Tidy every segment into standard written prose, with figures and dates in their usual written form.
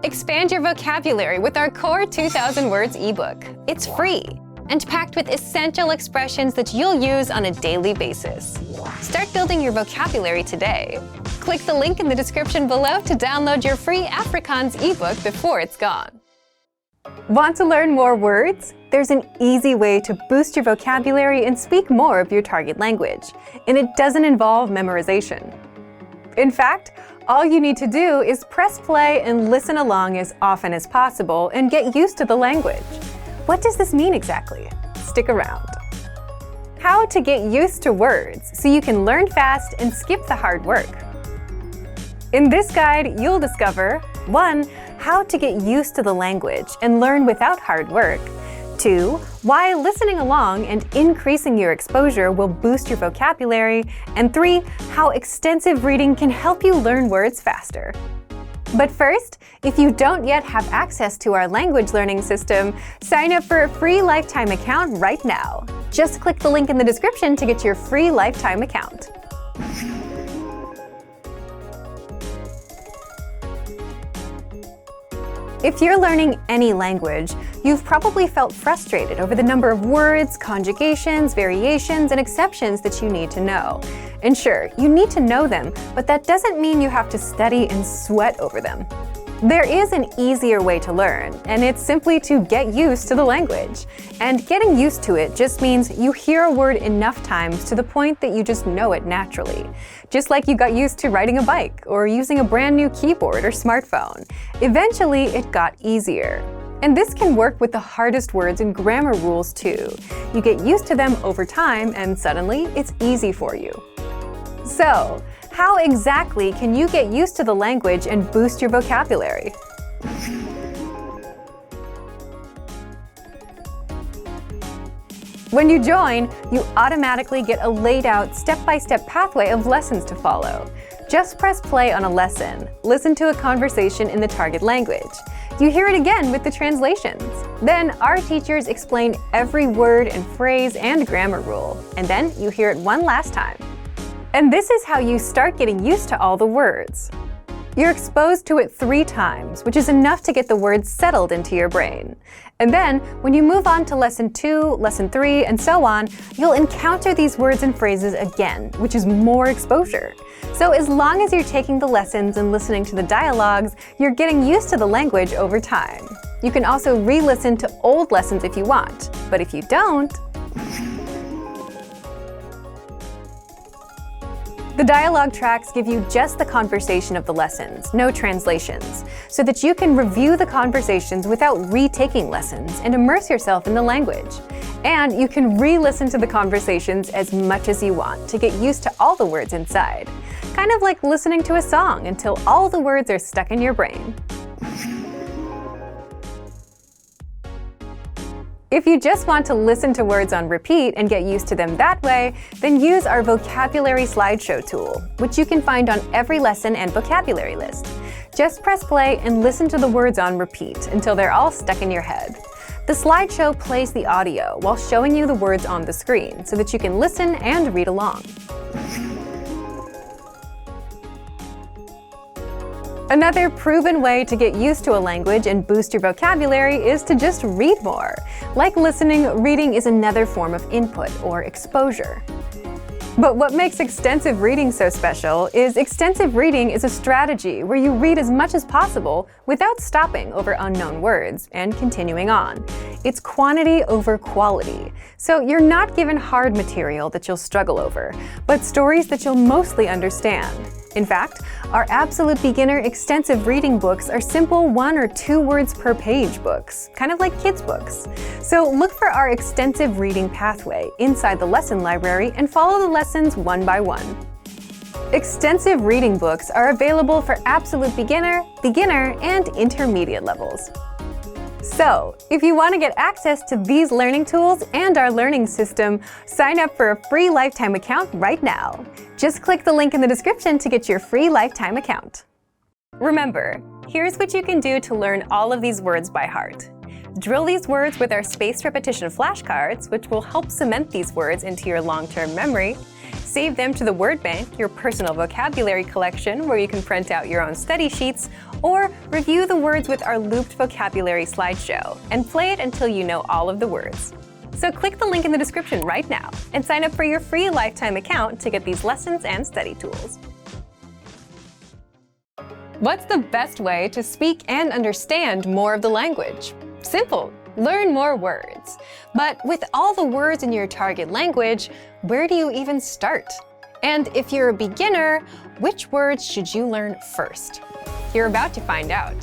Expand your vocabulary with our Core 2000 Words ebook. It's free and packed with essential expressions that you'll use on a daily basis. Start building your vocabulary today. Click the link in the description below to download your free Afrikaans ebook before it's gone. Want to learn more words? There's an easy way to boost your vocabulary and speak more of your target language, and it doesn't involve memorization. In fact, all you need to do is press play and listen along as often as possible and get used to the language. What does this mean exactly? Stick around. How to get used to words so you can learn fast and skip the hard work. In this guide, you'll discover 1. How to get used to the language and learn without hard work. 2. Why listening along and increasing your exposure will boost your vocabulary. And 3. How extensive reading can help you learn words faster. But first, if you don't yet have access to our language learning system, sign up for a free lifetime account right now. Just click the link in the description to get your free lifetime account. If you're learning any language, you've probably felt frustrated over the number of words, conjugations, variations, and exceptions that you need to know. And sure, you need to know them, but that doesn't mean you have to study and sweat over them. There is an easier way to learn, and it's simply to get used to the language. And getting used to it just means you hear a word enough times to the point that you just know it naturally. Just like you got used to riding a bike or using a brand new keyboard or smartphone. Eventually, it got easier. And this can work with the hardest words and grammar rules too. You get used to them over time and suddenly it's easy for you. So, how exactly can you get used to the language and boost your vocabulary? When you join, you automatically get a laid-out step-by-step pathway of lessons to follow. Just press play on a lesson, listen to a conversation in the target language. You hear it again with the translations. Then our teachers explain every word and phrase and grammar rule, and then you hear it one last time. And this is how you start getting used to all the words. You're exposed to it 3 times, which is enough to get the words settled into your brain. And then, when you move on to lesson 2, lesson 3, and so on, you'll encounter these words and phrases again, which is more exposure. So as long as you're taking the lessons and listening to the dialogues, you're getting used to the language over time. You can also re-listen to old lessons if you want, but if you don't, the dialogue tracks give you just the conversation of the lessons, no translations, so that you can review the conversations without retaking lessons and immerse yourself in the language. And you can re-listen to the conversations as much as you want to get used to all the words inside. Kind of like listening to a song until all the words are stuck in your brain. If you just want to listen to words on repeat and get used to them that way, then use our vocabulary slideshow tool, which you can find on every lesson and vocabulary list. Just press play and listen to the words on repeat until they're all stuck in your head. The slideshow plays the audio while showing you the words on the screen so that you can listen and read along. Another proven way to get used to a language and boost your vocabulary is to just read more. Like listening, reading is another form of input or exposure. But what makes extensive reading so special is extensive reading is a strategy where you read as much as possible without stopping over unknown words and continuing on. It's quantity over quality. So you're not given hard material that you'll struggle over, but stories that you'll mostly understand. In fact, our Absolute Beginner extensive reading books are simple 1 or 2 words per page books, kind of like kids' books. So look for our extensive reading pathway inside the lesson library and follow the lessons one by one. Extensive reading books are available for Absolute Beginner, Beginner, and Intermediate levels. So, if you want to get access to these learning tools and our learning system, sign up for a free lifetime account right now. Just click the link in the description to get your free lifetime account. Remember, here's what you can do to learn all of these words by heart. Drill these words with our spaced repetition flashcards, which will help cement these words into your long-term memory. save them to the word bank, your personal vocabulary collection where you can print out your own study sheets, or review the words with our looped vocabulary slideshow and play it until you know all of the words. So click the link in the description right now and sign up for your free lifetime account to get these lessons and study tools. What's the best way to speak and understand more of the language? Simple. Learn more words. But with all the words in your target language, where do you even start? And if you're a beginner, which words should you learn first? You're about to find out.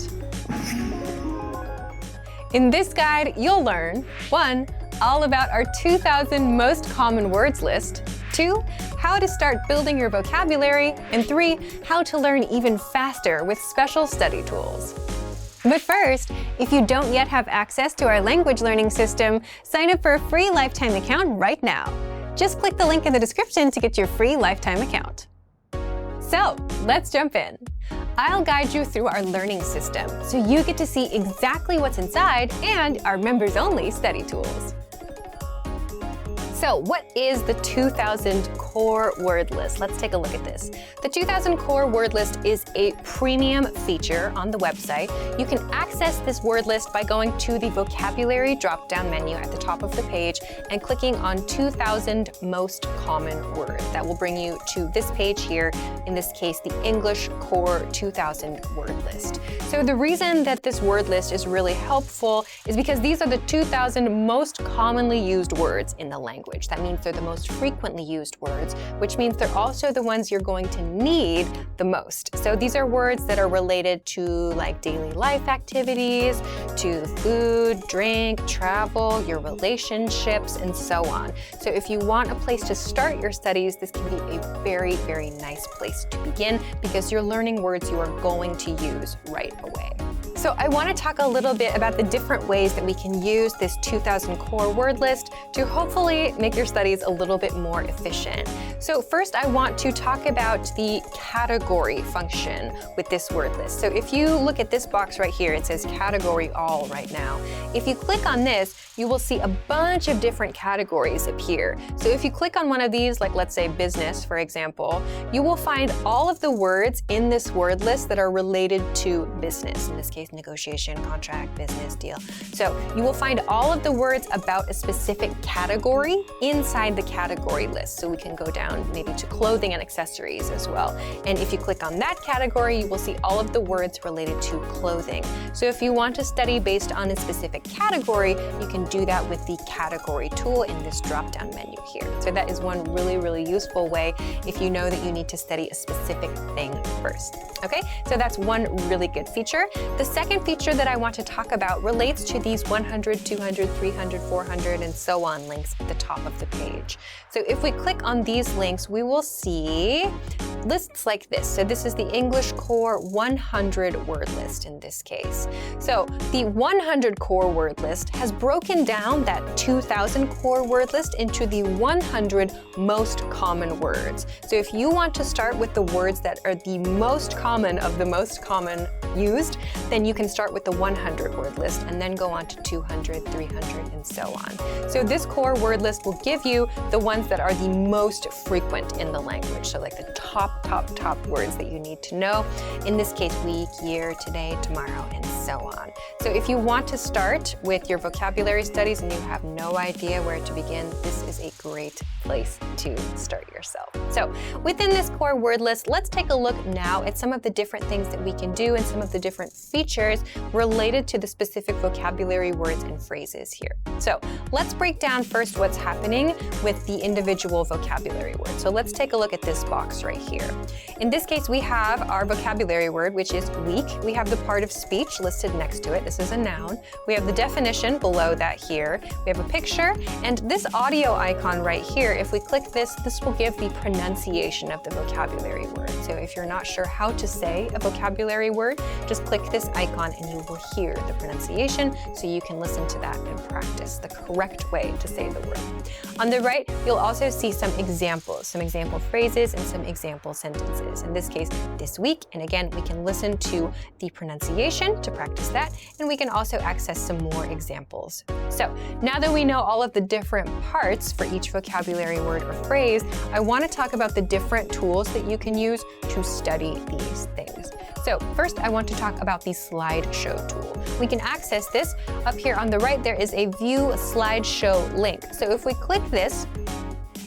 In this guide, you'll learn 1. All about our 2,000 most common words list, 2. How to start building your vocabulary, and 3. How to learn even faster with special study tools. But first, if you don't yet have access to our language learning system, sign up for a free lifetime account right now. Just click the link in the description to get your free lifetime account. So, let's jump in. I'll guide you through our learning system so you get to see exactly what's inside and our members-only study tools. So what is the 2,000 core word list? Let's take a look at this. The 2,000 core word list is a premium feature on the website. You can access this word list by going to the vocabulary drop-down menu at the top of the page and clicking on 2,000 most common words. That will bring you to this page here, in this case, the English Core 2,000 word list. So the reason that this word list is really helpful is because these are the 2,000 most commonly used words in the language. That means they're the most frequently used words, which means they're also the ones you're going to need the most. So these are words that are related to like daily life activities, to food, drink, travel, your relationships, and so on. So if you want a place to start your studies, this can be a very, very nice place to begin because you're learning words you are going to use right away. So I want to talk a little bit about the different ways that we can use this 2,000 core word list to hopefully make your studies a little bit more efficient. So first I want to talk about the category function with this word list. So if you look at this box right here, it says category all right now. If you click on this, you will see a bunch of different categories appear. So if you click on one of these, like let's say business, for example, you will find all of the words in this word list that are related to business. In this case, negotiation, contract, business, deal. So you will find all of the words about a specific category inside the category list. So we can go down maybe to clothing and accessories as well. And if you click on that category, you will see all of the words related to clothing. So if you want to study based on a specific category, you can do that with the category tool in this drop-down menu here. So that is one really, really useful way if you know that you need to study a specific thing first. Okay, so that's one really good feature. The second feature that I want to talk about relates to these 100, 200, 300, 400, and so on links at the top of the page. So if we click on these links, we will see lists like this. So this is the English Core 100 word list in this case. So the 100 core word list has broken down that 2,000 core word list into the 100 most common words. So if you want to start with the words that are the most common of the most common used, then you can start with the 100 word list and then go on to 200, 300, and so on. So this core word list will give you the ones that are the most frequent in the language. So like the top words that you need to know. In this case, week, year, today, tomorrow, and so on. So if you want to start with your vocabulary studies and you have no idea where to begin, this is a great place to start yourself. So within this core word list, let's take a look now at some of the different things that we can do and some of the different features related to the specific vocabulary words and phrases here. So let's break down first what's happening with the individual vocabulary words. So let's take a look at this box right here. In this case, we have our vocabulary word, which is week. We have the part of speech listed next to it. This is a noun. We have the definition below that here. We have a picture, and this audio icon right here, if we click this, this will give the pronunciation of the vocabulary word. So if you're not sure how to say a vocabulary word, just click this icon and you will hear the pronunciation so you can listen to that and practice the correct way to say the word. On the right, you'll also see some example phrases and some example sample sentences. In this case, this week. And again, we can listen to the pronunciation to practice that, and we can also access some more examples. So now that we know all of the different parts for each vocabulary word or phrase, I want to talk about the different tools that you can use to study these things. So first, I want to talk about the slideshow tool. We can access this. Up here on the right, there is a View Slideshow link. So if we click this,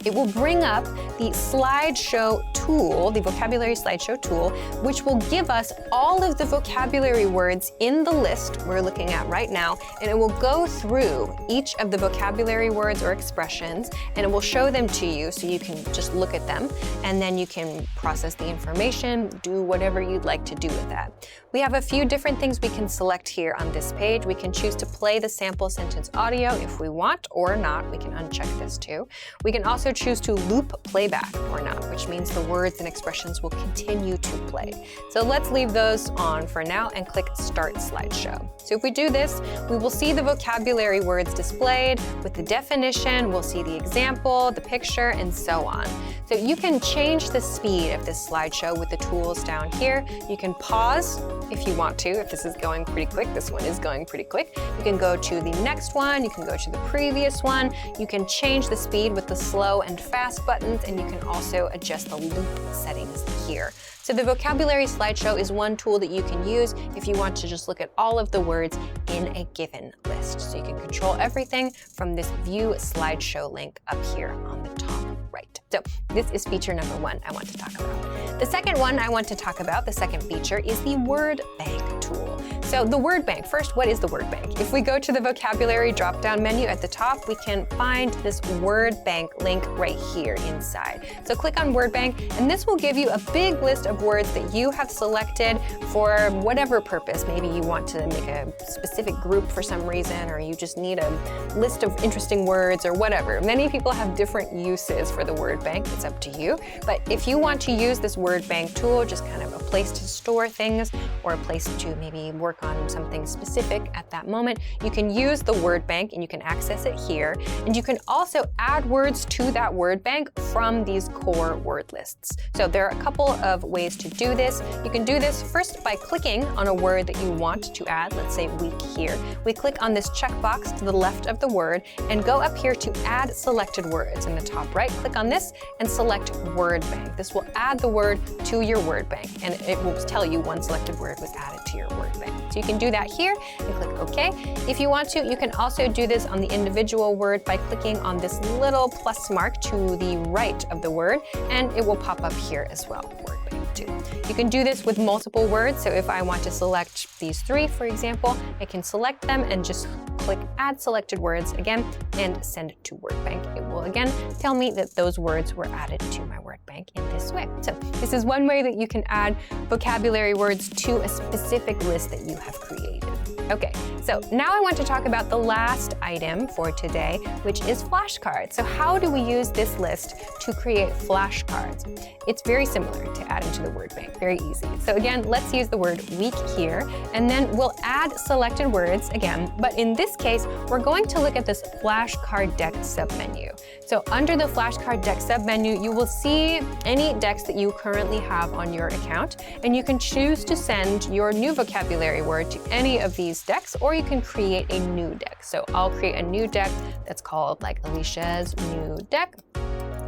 it will bring up the slideshow tool, the vocabulary slideshow tool, which will give us all of the vocabulary words in the list we're looking at right now, and it will go through each of the vocabulary words or expressions, and it will show them to you so you can just look at them, and then you can process the information, do whatever you'd like to do with that. We have a few different things we can select here on this page. We can choose to play the sample sentence audio if we want or not. We can uncheck this too. We can also choose to loop playback or not, which means the words and expressions will continue to play. So let's leave those on for now and click Start Slideshow. So if we do this, we will see the vocabulary words displayed with the definition, we'll see the example, the picture, and so on. So you can change the speed of this slideshow with the tools down here. You can pause if you want to, if this is going pretty quick. This one is going pretty quick. You can go to the next one, you can go to the previous one. You can change the speed with the slow and fast buttons, and you can also adjust the loop settings here. So the vocabulary slideshow is one tool that you can use if you want to just look at all of the words in a given list. So you can control everything from this View Slideshow link up here on the top right. So this is feature number one I want to talk about. The second one I want to talk about, the second feature, is the word bank tool. So the word bank, first, what is the word bank? If we go to the vocabulary drop-down menu at the top, we can find this word bank link right here inside. So click on word bank, and this will give you a big list of words that you have selected for whatever purpose. Maybe you want to make a specific group for some reason, or you just need a list of interesting words or whatever. Many people have different uses for the word bank. It's up to you. But if you want to use this word bank tool, just kind of a place to store things or a place to maybe work on something specific at that moment, you can use the word bank and you can access it here. And you can also add words to that word bank from these core word lists. So there are a couple of ways to do this. You can do this first by clicking on a word that you want to add, let's say week here. We click on this checkbox to the left of the word and go up here to add selected words. In the top right, click on this and select word bank. This will add the word to your word bank, and it will tell you one selected word was added to your word bank. So you can do that here and click OK. If you want to, you can also do this on the individual word by clicking on this little plus mark to the right of the word, and it will pop up here as well, word bank too. You can do this with multiple words. So if I want to select these three, for example, I can select them and just click Add Selected Words again and send it to word bank. It will again tell me that those words were added to my word bank in this way. So this is one way that you can add vocabulary words to a specific list that you have created. Okay, so now I want to talk about the last item for today, which is flashcards. So how do we use this list to create flashcards? It's very similar to adding to the word bank, very easy. So again, let's use the word week here, and then we'll add selected words again, but in this case, we're going to look at this flashcard deck submenu. So under the flashcard deck submenu, you will see any decks that you currently have on your account, and you can choose to send your new vocabulary word to any of these decks, or you can create a new deck. So I'll create a new deck that's called like Alicia's new deck,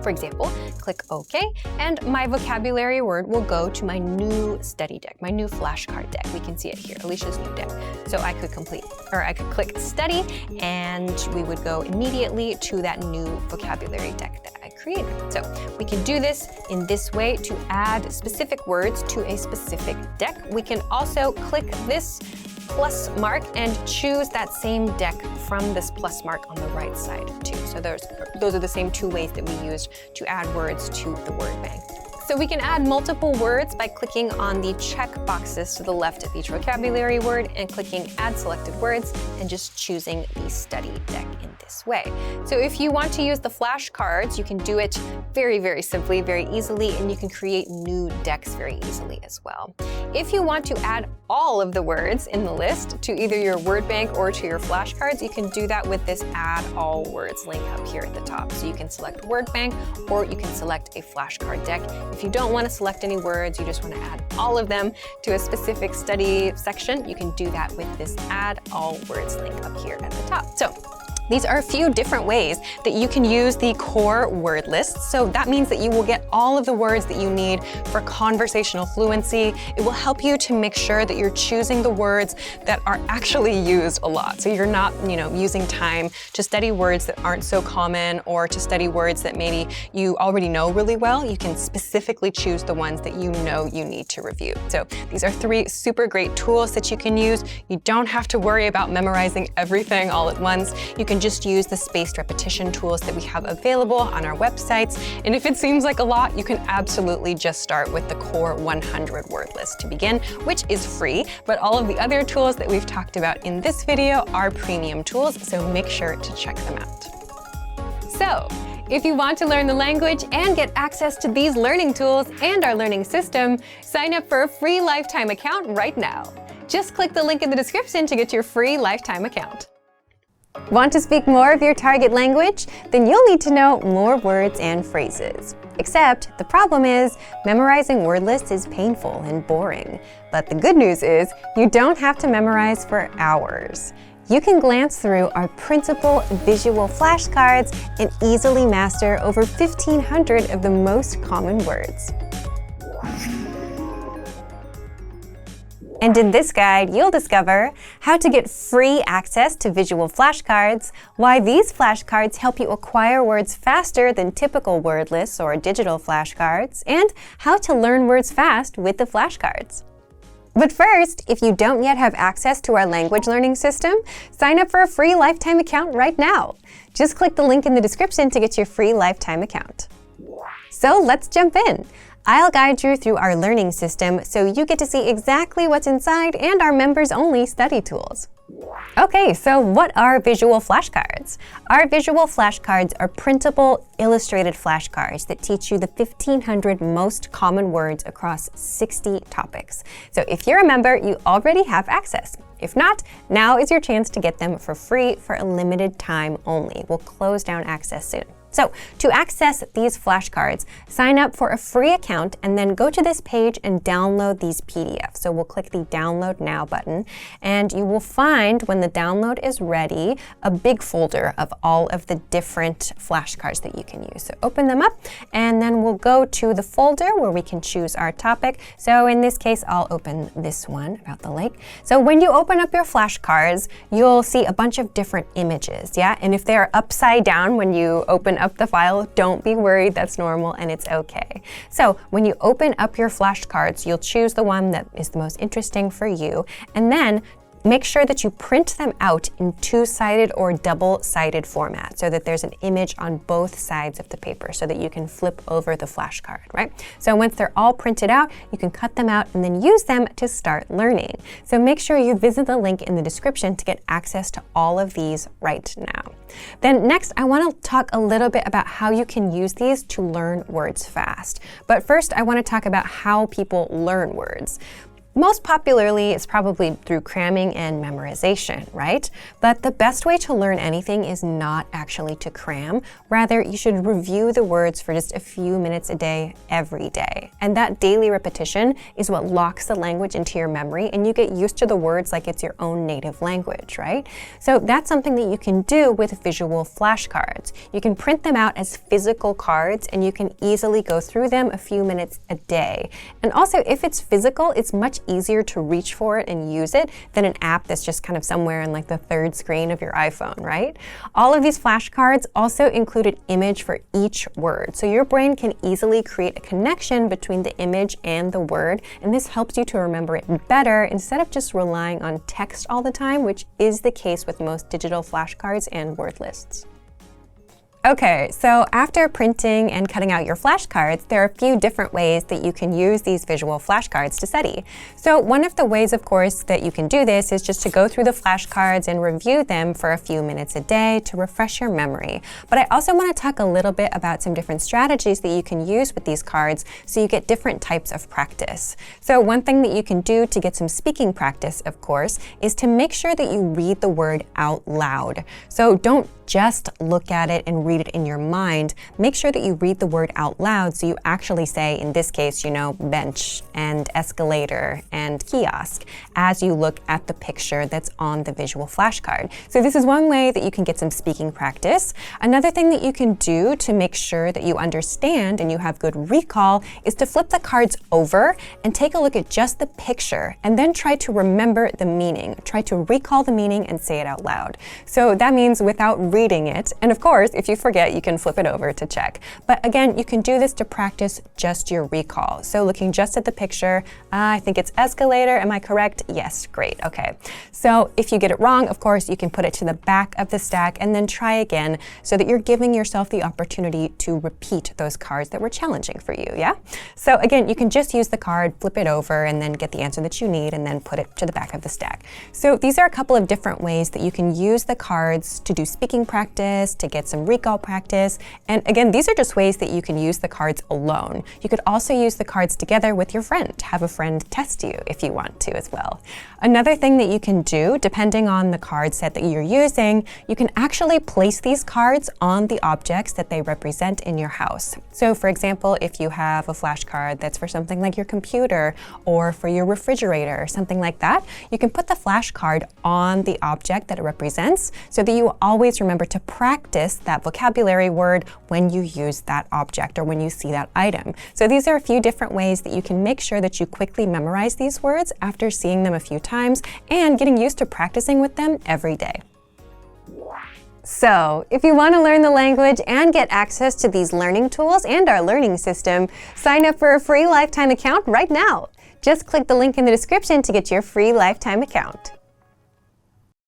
for example. Click OK, and my vocabulary word will go to my new study deck, my new flashcard deck. We can see it here, Alicia's new deck. So I could click study, and we would go immediately to that new vocabulary deck that I created. So we can do this in this way to add specific words to a specific deck. We can also click this plus mark and choose that same deck from this plus mark on the right side too. So those are the same two ways that we used to add words to the word bank. So we can add multiple words by clicking on the check boxes to the left of each vocabulary word and clicking Add Selected Words and just choosing the study deck in this way. So if you want to use the flashcards, you can do it very, very simply, very easily, and you can create new decks very easily as well. If you want to add all of the words in the list to either your word bank or to your flashcards, you can do that with this Add All Words link up here at the top. So you can select word bank, or you can select a flashcard deck if you don't want to select any words, you just want to add all of them to a specific study section, you can do that with this Add All Words link up here at the top. So these are a few different ways that you can use the core word list. So that means that you will get all of the words that you need for conversational fluency. It will help you to make sure that you're choosing the words that are actually used a lot. So you're not, using time to study words that aren't so common or to study words that maybe you already know really well. You can specifically choose the ones that you know you need to review. So these are 3 super great tools that you can use. You don't have to worry about memorizing everything all at once. You can just use the spaced repetition tools that we have available on our websites. And if it seems like a lot, you can absolutely just start with the core 100 word list to begin, which is free. But all of the other tools that we've talked about in this video are premium tools, so make sure to check them out. So, if you want to learn the language and get access to these learning tools and our learning system, sign up for a free lifetime account right now. Just click the link in the description to get your free lifetime account. Want to speak more of your target language? Then you'll need to know more words and phrases. Except the problem is, memorizing word lists is painful and boring. But the good news is, you don't have to memorize for hours. You can glance through our printable visual flashcards and easily master over 1,500 of the most common words. And in this guide, you'll discover how to get free access to visual flashcards, why these flashcards help you acquire words faster than typical word lists or digital flashcards, and how to learn words fast with the flashcards. But first, if you don't yet have access to our language learning system, sign up for a free lifetime account right now. Just click the link in the description to get your free lifetime account. So let's jump in. I'll guide you through our learning system so you get to see exactly what's inside and our members-only study tools. Okay, so what are visual flashcards? Our visual flashcards are printable, illustrated flashcards that teach you the 1,500 most common words across 60 topics. So if you're a member, you already have access. If not, now is your chance to get them for free for a limited time only. We'll close down access soon. So to access these flashcards, sign up for a free account and then go to this page and download these PDFs. So we'll click the Download Now button, and you will find when the download is ready, a big folder of all of the different flashcards that you can use. So open them up, and then we'll go to the folder where we can choose our topic. So in this case, I'll open this one about the lake. So when you open up your flashcards, you'll see a bunch of different images, yeah? And if they are upside down when you open up the file, don't be worried, that's normal and it's okay. So when you open up your flashcards, you'll choose the one that is the most interesting for you, and then make sure that you print them out in 2-sided or double-sided format so that there's an image on both sides of the paper so that you can flip over the flashcard, right? So once they're all printed out, you can cut them out and then use them to start learning. So make sure you visit the link in the description to get access to all of these right now. Then next, I want to talk a little bit about how you can use these to learn words fast. But first, I want to talk about how people learn words. Most popularly, it's probably through cramming and memorization, right? But the best way to learn anything is not actually to cram. Rather, you should review the words for just a few minutes a day, every day. And that daily repetition is what locks the language into your memory, and you get used to the words like it's your own native language, right? So that's something that you can do with visual flashcards. You can print them out as physical cards, and you can easily go through them a few minutes a day. And also, if it's physical, it's much easier to reach for it and use it than an app that's just kind of somewhere in like the third screen of your iPhone, right? All of these flashcards also include an image for each word. So your brain can easily create a connection between the image and the word, and this helps you to remember it better instead of just relying on text all the time, which is the case with most digital flashcards and word lists. Okay, so after printing and cutting out your flashcards, there are a few different ways that you can use these visual flashcards to study. So one of the ways, of course, that you can do this is just to go through the flashcards and review them for a few minutes a day to refresh your memory. But I also want to talk a little bit about some different strategies that you can use with these cards so you get different types of practice. So one thing that you can do to get some speaking practice, of course, is to make sure that you read the word out loud. So don't just look at it and read it in your mind, make sure that you read the word out loud so you actually say, in this case, bench and escalator and kiosk as you look at the picture that's on the visual flashcard. So this is one way that you can get some speaking practice. Another thing that you can do to make sure that you understand and you have good recall is to flip the cards over and take a look at just the picture and then try to remember the meaning. Try to recall the meaning and say it out loud. So that means without reading it, and of course, if you forget, you can flip it over to check. But again, you can do this to practice just your recall. So looking just at the picture, I think it's escalator, am I correct? Yes, great, okay. So if you get it wrong, of course, you can put it to the back of the stack and then try again so that you're giving yourself the opportunity to repeat those cards that were challenging for you, yeah? So again, you can just use the card, flip it over, and then get the answer that you need and then put it to the back of the stack. So these are a couple of different ways that you can use the cards to do speaking practice, to get some recall practice. And again, these are just ways that you can use the cards alone. You could also use the cards together with your friend. Have a friend test you if you want to as well. Another thing that you can do, depending on the card set that you're using, you can actually place these cards on the objects that they represent in your house. So for example, if you have a flashcard that's for something like your computer or for your refrigerator or something like that, you can put the flashcard on the object that it represents so that you always remember to practice that vocabulary word when you use that object or when you see that item. So these are a few different ways that you can make sure that you quickly memorize these words after seeing them a few times and getting used to practicing with them every day. So, if you want to learn the language and get access to these learning tools and our learning system, sign up for a free lifetime account right now. Just click the link in the description to get your free lifetime account.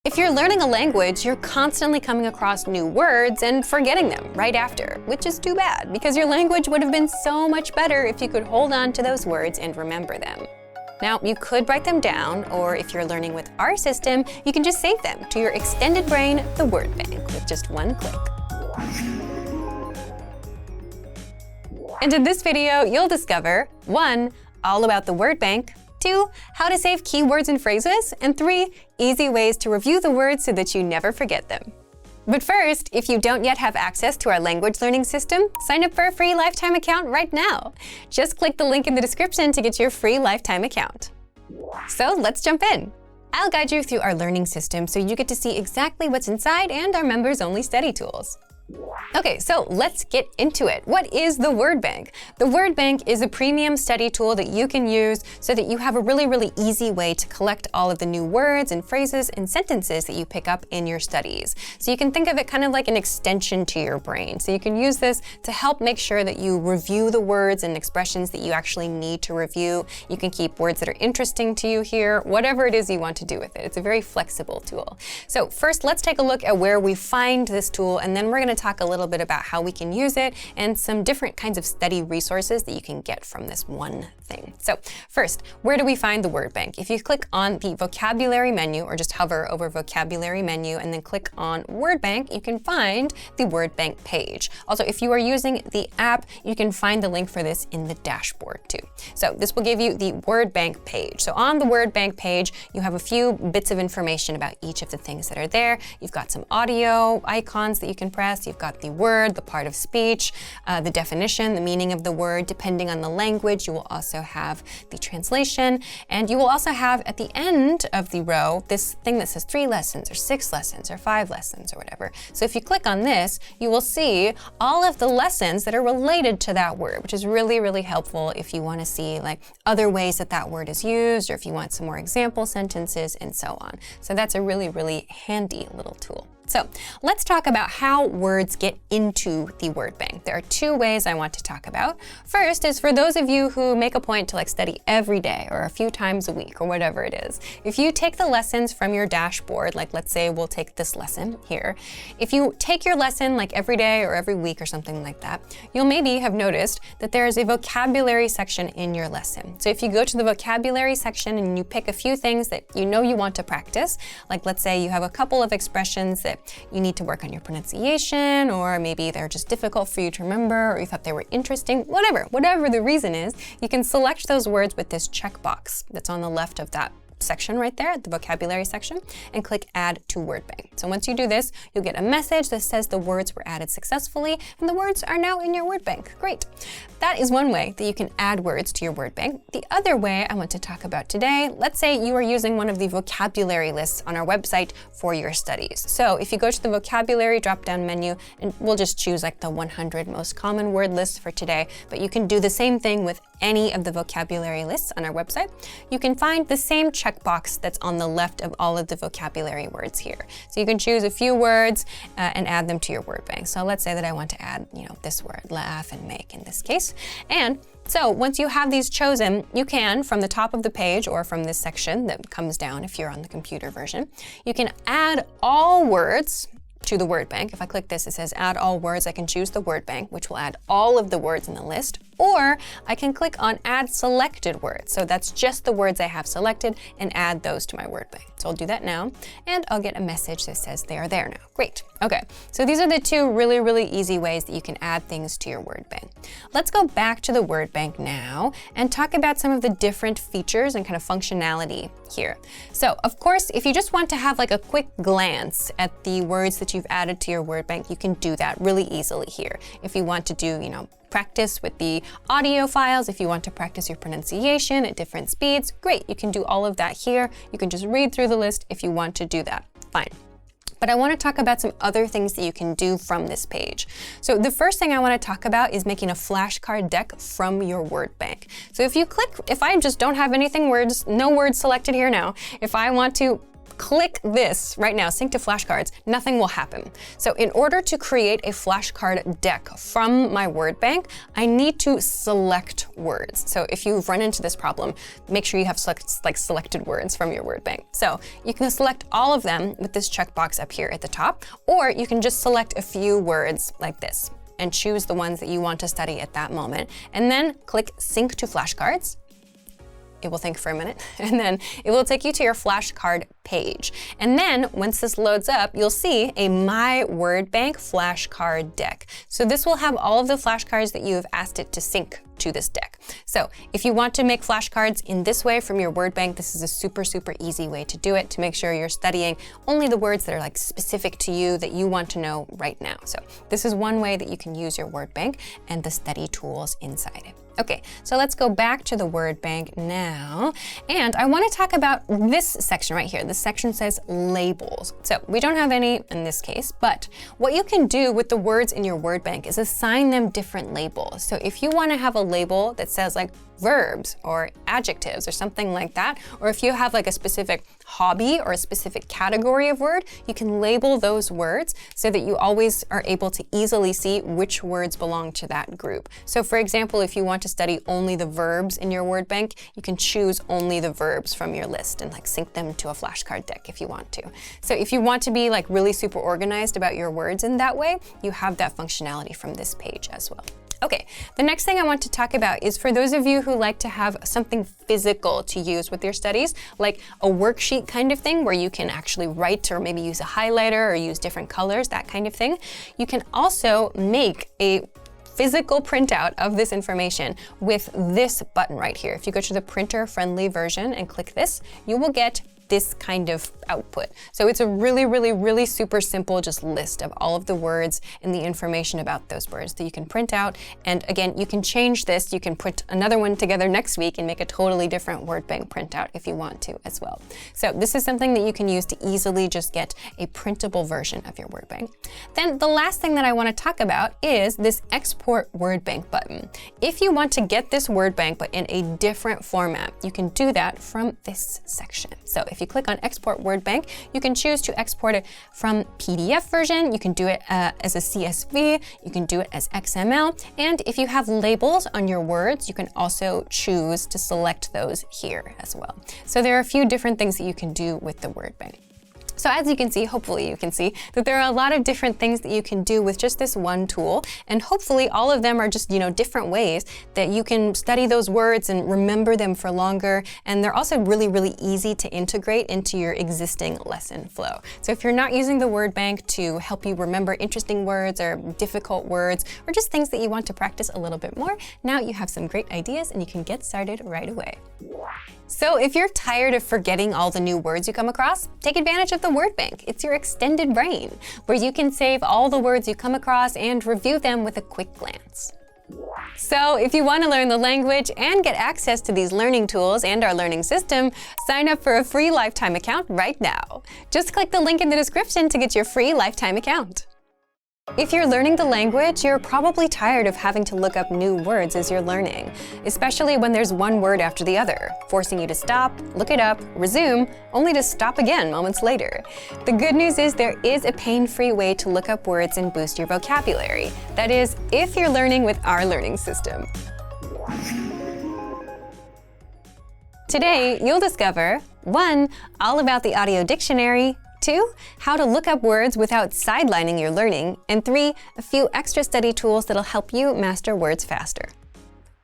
If you're learning a language, you're constantly coming across new words and forgetting them right after, which is too bad because your language would have been so much better if you could hold on to those words and remember them. Now, you could write them down, or if you're learning with our system, you can just save them to your extended brain, the word bank, with just one click. And in this video, you'll discover 1. All about the word bank, 2. How to save keywords and phrases, and 3. Easy ways to review the words so that you never forget them. But first, if you don't yet have access to our language learning system, sign up for a free lifetime account right now. Just click the link in the description to get your free lifetime account. So let's jump in. I'll guide you through our learning system so you get to see exactly what's inside and our members-only study tools. Okay, so let's get into it. What is the word bank? The word bank is a premium study tool that you can use so that you have a really easy way to collect all of the new words and phrases and sentences that you pick up in your studies. So you can think of it kind of like an extension to your brain. So you can use this to help make sure that you review the words and expressions that you actually need to review. You can keep words that are interesting to you here, whatever it is you want to do with it. It's a very flexible tool. So first, let's take a look at where we find this tool, and then we're going to talk a little bit about how we can use it and some different kinds of study resources that you can get from this one thing. So first, where do we find the word bank? If you click on the vocabulary menu or just hover over vocabulary menu and then click on word bank, you can find the word bank page. Also, if you are using the app, you can find the link for this in the dashboard too. So this will give you the word bank page. So on the word bank page, you have a few bits of information about each of the things that are there. You've got some audio icons that you can press. You've got the word, the part of speech, the definition, the meaning of the word. Depending on the language, you will also have the translation, and you will also have at the end of the row this thing that says 3 lessons or 6 lessons or 5 lessons or whatever. So if you click on this, you will see all of the lessons that are related to that word, which is really helpful if you want to see like other ways that that word is used, or if you want some more example sentences and so on. So that's a really handy little tool. So let's talk about how words get into the word bank. There are 2 ways I want to talk about. First is for those of you who make a point to like study every day or a few times a week or whatever it is. If you take the lessons from your dashboard, like let's say we'll take this lesson here. If you take your lesson like every day or every week or something like that, you'll maybe have noticed that there is a vocabulary section in your lesson. So if you go to the vocabulary section and you pick a few things that you know you want to practice, like let's say you have a couple of expressions that you need to work on your pronunciation, or maybe they're just difficult for you to remember, or you thought they were interesting, whatever the reason is, you can select those words with this checkbox that's on the left of that section right there, the vocabulary section, and click Add to Word Bank. So once you do this, you'll get a message that says the words were added successfully, and the words are now in your word bank. Great. That is one way that you can add words to your word bank. The other way I want to talk about today, let's say you are using one of the vocabulary lists on our website for your studies. So if you go to the vocabulary drop-down menu, and we'll just choose like the 100 most common word lists for today, but you can do the same thing with any of the vocabulary lists on our website. You can find the same checkbox that's on the left of all of the vocabulary words here. So you can choose a few words and add them to your word bank. So let's say that I want to add, this word, laugh and make in this case. And so once you have these chosen, you can, from the top of the page or from this section that comes down if you're on the computer version, you can add all words to the word bank. If I click this, it says add all words. I can choose the word bank, which will add all of the words in the list, or I can click on add selected words. So that's just the words I have selected and add those to my word bank. So I'll do that now, and I'll get a message that says they are there now. Great. Okay, so these are the two really, really easy ways that you can add things to your word bank. Let's go back to the word bank now and talk about some of the different features and kind of functionality here. So of course, if you just want to have like a quick glance at the words that you've added to your word bank, you can do that really easily here. If you want to do, practice with the audio files, if you want to practice your pronunciation at different speeds, great, you can do all of that here. You can just read through the list if you want to do that, fine. But I want to talk about some other things that you can do from this page. So the first thing I want to talk about is making a flashcard deck from your word bank. So if I just don't have no words selected here now, if I want to click this right now, sync to flashcards, nothing will happen. So in order to create a flashcard deck from my word bank, I need to select words. So if you've run into this problem, make sure you have selected words from your word bank. So you can select all of them with this checkbox up here at the top, or you can just select a few words like this and choose the ones that you want to study at that moment, and then click Sync to Flashcards. It will think for a minute, and then it will take you to your flashcard page. And then once this loads up, you'll see a My Word Bank flashcard deck. So this will have all of the flashcards that you have asked it to sync to this deck. So if you want to make flashcards in this way from your word bank, this is a super, super easy way to do it to make sure you're studying only the words that are like specific to you that you want to know right now. So this is one way that you can use your word bank and the study tools inside it. Okay, so let's go back to the word bank now. And I want to talk about this section right here. This section says labels. So we don't have any in this case, but what you can do with the words in your word bank is assign them different labels. So if you want to have a label that says like verbs or adjectives or something like that, or if you have like a specific hobby or a specific category of word, you can label those words so that you always are able to easily see which words belong to that group. So for example, if you want to study only the verbs in your word bank, you can choose only the verbs from your list and like sync them to a flashcard deck if you want to. So if you want to be like really super organized about your words in that way, you have that functionality from this page as well. Okay, the next thing I want to talk about is for those of you who like to have something physical to use with your studies, like a worksheet kind of thing where you can actually write or maybe use a highlighter or use different colors, that kind of thing. You can also make a physical printout of this information with this button right here. If you go to the printer-friendly version and click this, you will get this kind of output. So it's a really, really, really super simple just list of all of the words and the information about those words that you can print out. And again, you can change this. You can put another one together next week and make a totally different word bank printout if you want to as well. So this is something that you can use to easily just get a printable version of your word bank. Then the last thing that I want to talk about is this export word bank button. If you want to get this word bank but in a different format, you can do that from this section. So if you click on Export Word Bank, you can choose to export it from PDF version. You can do it as a CSV. You can do it as XML. And if you have labels on your words, you can also choose to select those here as well. So there are a few different things that you can do with the word bank. So as you can see, hopefully you can see, that there are a lot of different things that you can do with just this one tool, and hopefully all of them are just, different ways that you can study those words and remember them for longer, and they're also really, really easy to integrate into your existing lesson flow. So if you're not using the word bank to help you remember interesting words or difficult words, or just things that you want to practice a little bit more, now you have some great ideas and you can get started right away. So if you're tired of forgetting all the new words you come across, take advantage of the word bank. It's your extended brain, where you can save all the words you come across and review them with a quick glance. So if you want to learn the language and get access to these learning tools and our learning system, sign up for a free lifetime account right now. Just click the link in the description to get your free lifetime account. If you're learning the language, you're probably tired of having to look up new words as you're learning, especially when there's one word after the other, forcing you to stop, look it up, resume, only to stop again moments later. The good news is there is a pain-free way to look up words and boost your vocabulary. That is, if you're learning with our learning system. Today, you'll discover 1. All about the audio dictionary, 2. How to look up words without sidelining your learning, and 3. A few extra study tools that'll help you master words faster.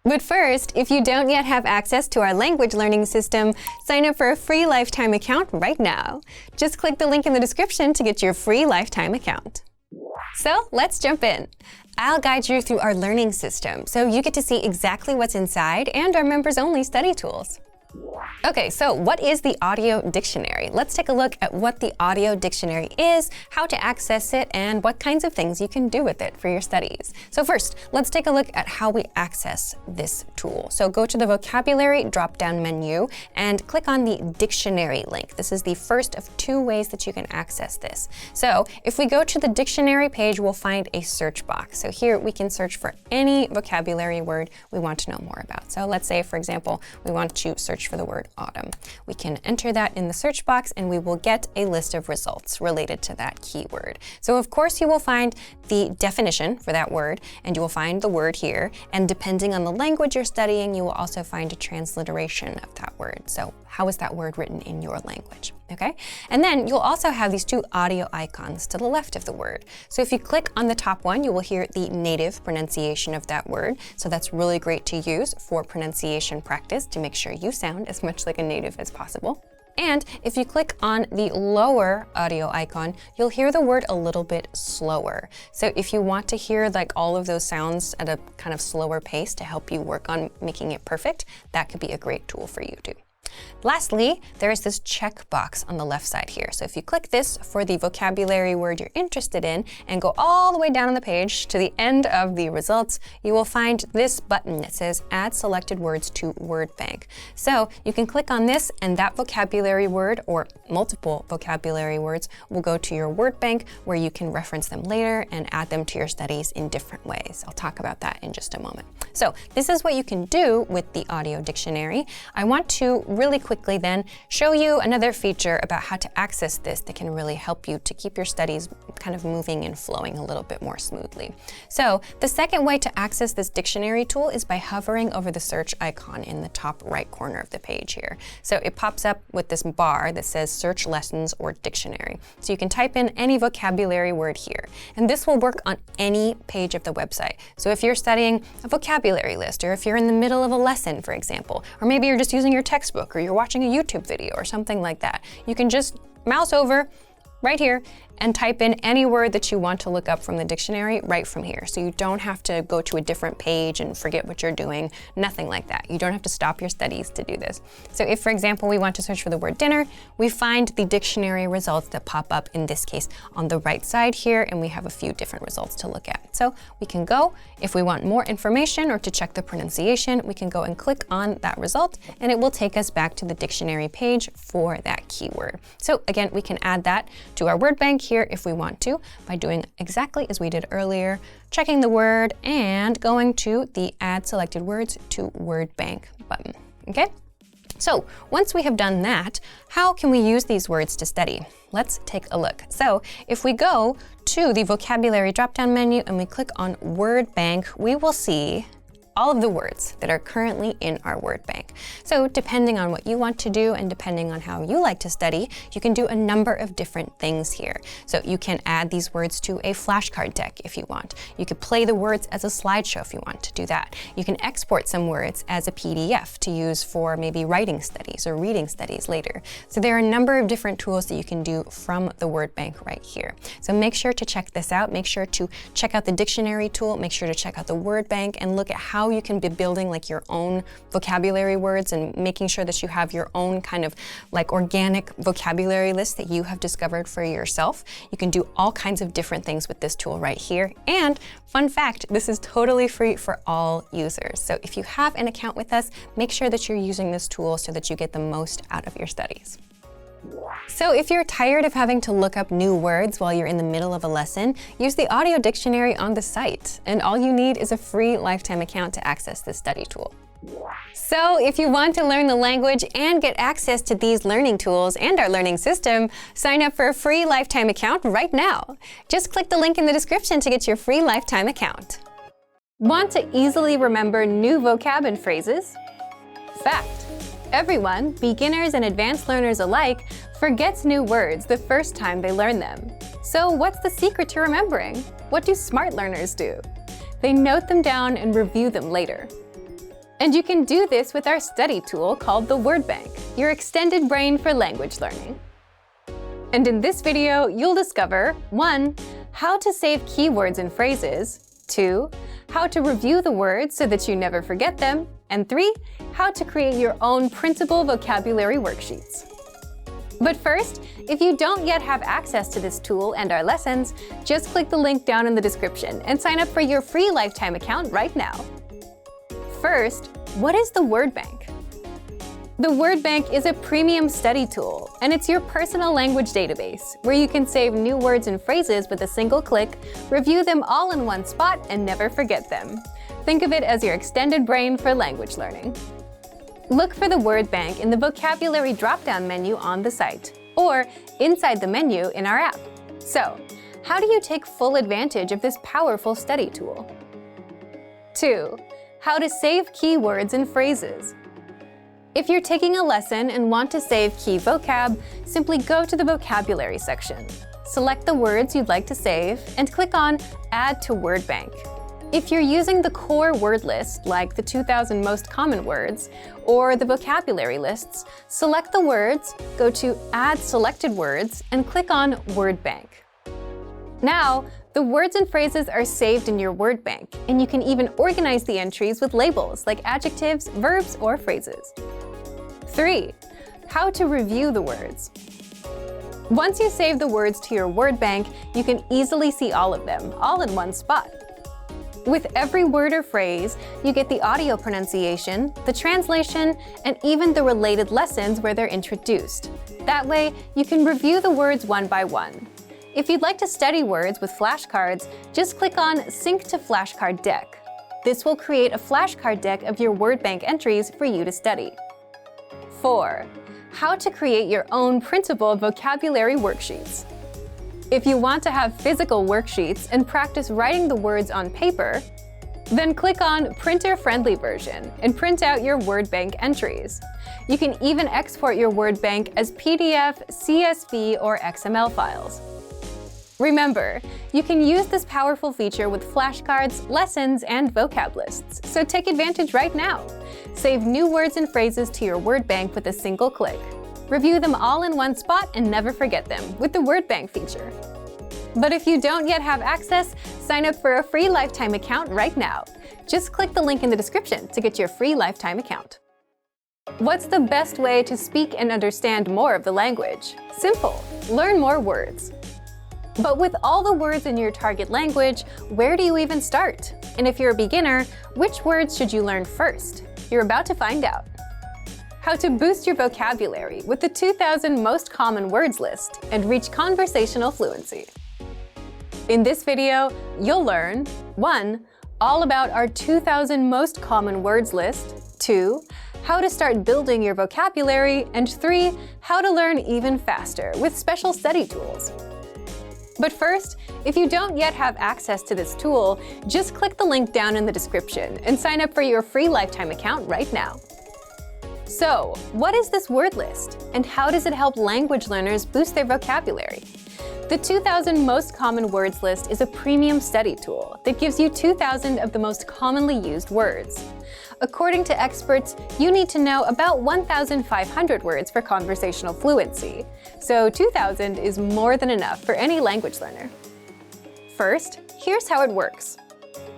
But first, if you don't yet have access to our language learning system, sign up for a free lifetime account right now. Just click the link in the description to get your free lifetime account. So let's jump in. I'll guide you through our learning system so you get to see exactly what's inside and our members-only study tools. Okay, so what is the audio dictionary? Let's take a look at what the audio dictionary is, how to access it, and what kinds of things you can do with it for your studies. So first, let's take a look at how we access this tool. So go to the vocabulary drop-down menu and click on the dictionary link. This is the first of 2 ways that you can access this. So if we go to the dictionary page, we'll find a search box. So here we can search for any vocabulary word we want to know more about. So let's say, for example, we want to search for the word autumn. We can enter that in the search box and we will get a list of results related to that keyword. So of course you will find the definition for that word, and you will find the word here, and depending on the language you're studying, you will also find a transliteration of that word. So how is that word written in your language? Okay? And then you'll also have these 2 audio icons to the left of the word. So if you click on the top one, you will hear the native pronunciation of that word. So that's really great to use for pronunciation practice to make sure you sound as much like a native as possible. And if you click on the lower audio icon, you'll hear the word a little bit slower. So if you want to hear like all of those sounds at a kind of slower pace to help you work on making it perfect, that could be a great tool for you too. Lastly, there is this checkbox on the left side here. So if you click this for the vocabulary word you're interested in and go all the way down on the page to the end of the results, you will find this button that says Add Selected Words to Word Bank. So you can click on this and that vocabulary word or multiple vocabulary words will go to your word bank where you can reference them later and add them to your studies in different ways. I'll talk about that in just a moment. So this is what you can do with the audio dictionary. I want to really quickly then show you another feature about how to access this that can really help you to keep your studies kind of moving and flowing a little bit more smoothly. So the second way to access this dictionary tool is by hovering over the search icon in the top right corner of the page here. So it pops up with this bar that says search lessons or dictionary. So you can type in any vocabulary word here, and this will work on any page of the website. So if you're studying a vocabulary list, or if you're in the middle of a lesson, for example, or maybe you're just using your textbook or you're watching a YouTube video or something like that, you can just mouse over right here and type in any word that you want to look up from the dictionary right from here. So you don't have to go to a different page and forget what you're doing, nothing like that. You don't have to stop your studies to do this. So if, for example, we want to search for the word dinner, we find the dictionary results that pop up, in this case, on the right side here, and we have a few different results to look at. So we can go, if we want more information or to check the pronunciation, we can go and click on that result, and it will take us back to the dictionary page for that keyword. So again, we can add that to our word bank here if we want to by doing exactly as we did earlier, checking the word and going to the Add Selected Words to Word Bank button. Okay? So once we have done that, how can we use these words to study? Let's take a look. So if we go to the vocabulary drop-down menu and we click on Word Bank, we will see all of the words that are currently in our word bank. So depending on what you want to do and depending on how you like to study, you can do a number of different things here. So you can add these words to a flashcard deck if you want. You could play the words as a slideshow if you want to do that. You can export some words as a PDF to use for maybe writing studies or reading studies later. So there are a number of different tools that you can do from the word bank right here. So make sure to check this out. Make sure to check out the dictionary tool. Make sure to check out the word bank and look at how you can be building like your own vocabulary words and making sure that you have your own kind of like organic vocabulary list that you have discovered for yourself. You can do all kinds of different things with this tool right here. And fun fact, this is totally free for all users. So if you have an account with us, make sure that you're using this tool so that you get the most out of your studies. So if you're tired of having to look up new words while you're in the middle of a lesson, use the audio dictionary on the site. And all you need is a free lifetime account to access this study tool. So if you want to learn the language and get access to these learning tools and our learning system, sign up for a free lifetime account right now. Just click the link in the description to get your free lifetime account. Want to easily remember new vocab and phrases? Fact: everyone, beginners and advanced learners alike, forgets new words the first time they learn them. So what's the secret to remembering? What do smart learners do? They note them down and review them later. And you can do this with our study tool called the Word Bank, your extended brain for language learning. And in this video, you'll discover 1. How to save keywords and phrases, 2. How to review the words so that you never forget them, and 3. How to create your own printable vocabulary worksheets. But first, if you don't yet have access to this tool and our lessons, just click the link down in the description and sign up for your free lifetime account right now. First, what is the Word Bank? The Word Bank is a premium study tool, and it's your personal language database where you can save new words and phrases with a single click, review them all in one spot, and never forget them. Think of it as your extended brain for language learning. Look for the Word Bank in the vocabulary drop-down menu on the site, or inside the menu in our app. So, how do you take full advantage of this powerful study tool? 2. How to save keywords and phrases. If you're taking a lesson and want to save key vocab, simply go to the vocabulary section. Select the words you'd like to save and click on Add to Word Bank. If you're using the core word list, like the 2,000 most common words, or the vocabulary lists, select the words, go to Add Selected Words, and click on Word Bank. Now, the words and phrases are saved in your word bank, and you can even organize the entries with labels like adjectives, verbs, or phrases. 3. How to review the words. Once you save the words to your word bank, you can easily see all of them, all in one spot. With every word or phrase, you get the audio pronunciation, the translation, and even the related lessons where they're introduced. That way, you can review the words one by one. If you'd like to study words with flashcards, just click on Sync to Flashcard Deck. This will create a flashcard deck of your word bank entries for you to study. 4. How to create your own printable vocabulary worksheets. If you want to have physical worksheets and practice writing the words on paper, then click on Printer-Friendly Version and print out your word bank entries. You can even export your word bank as PDF, CSV, or XML files. Remember, you can use this powerful feature with flashcards, lessons, and vocab lists, so take advantage right now. Save new words and phrases to your word bank with a single click. Review them all in one spot and never forget them with the Word Bank feature. But if you don't yet have access, sign up for a free lifetime account right now. Just click the link in the description to get your free lifetime account. What's the best way to speak and understand more of the language? Simple. Learn more words. But with all the words in your target language, where do you even start? And if you're a beginner, which words should you learn first? You're about to find out. How to boost your vocabulary with the 2,000 most common words list and reach conversational fluency. In this video, you'll learn 1. All about our 2,000 most common words list, 2. How to start building your vocabulary, and 3. How to learn even faster with special study tools. But first, If you don't yet have access to this tool, just click the link down in the description and sign up for your free lifetime account right now. So, what is this word list, and how does it help language learners boost their vocabulary? The 2,000 Most Common Words list is a premium study tool that gives you 2,000 of the most commonly used words. According to experts, you need to know about 1,500 words for conversational fluency, so 2,000 is more than enough for any language learner. First, here's how it works.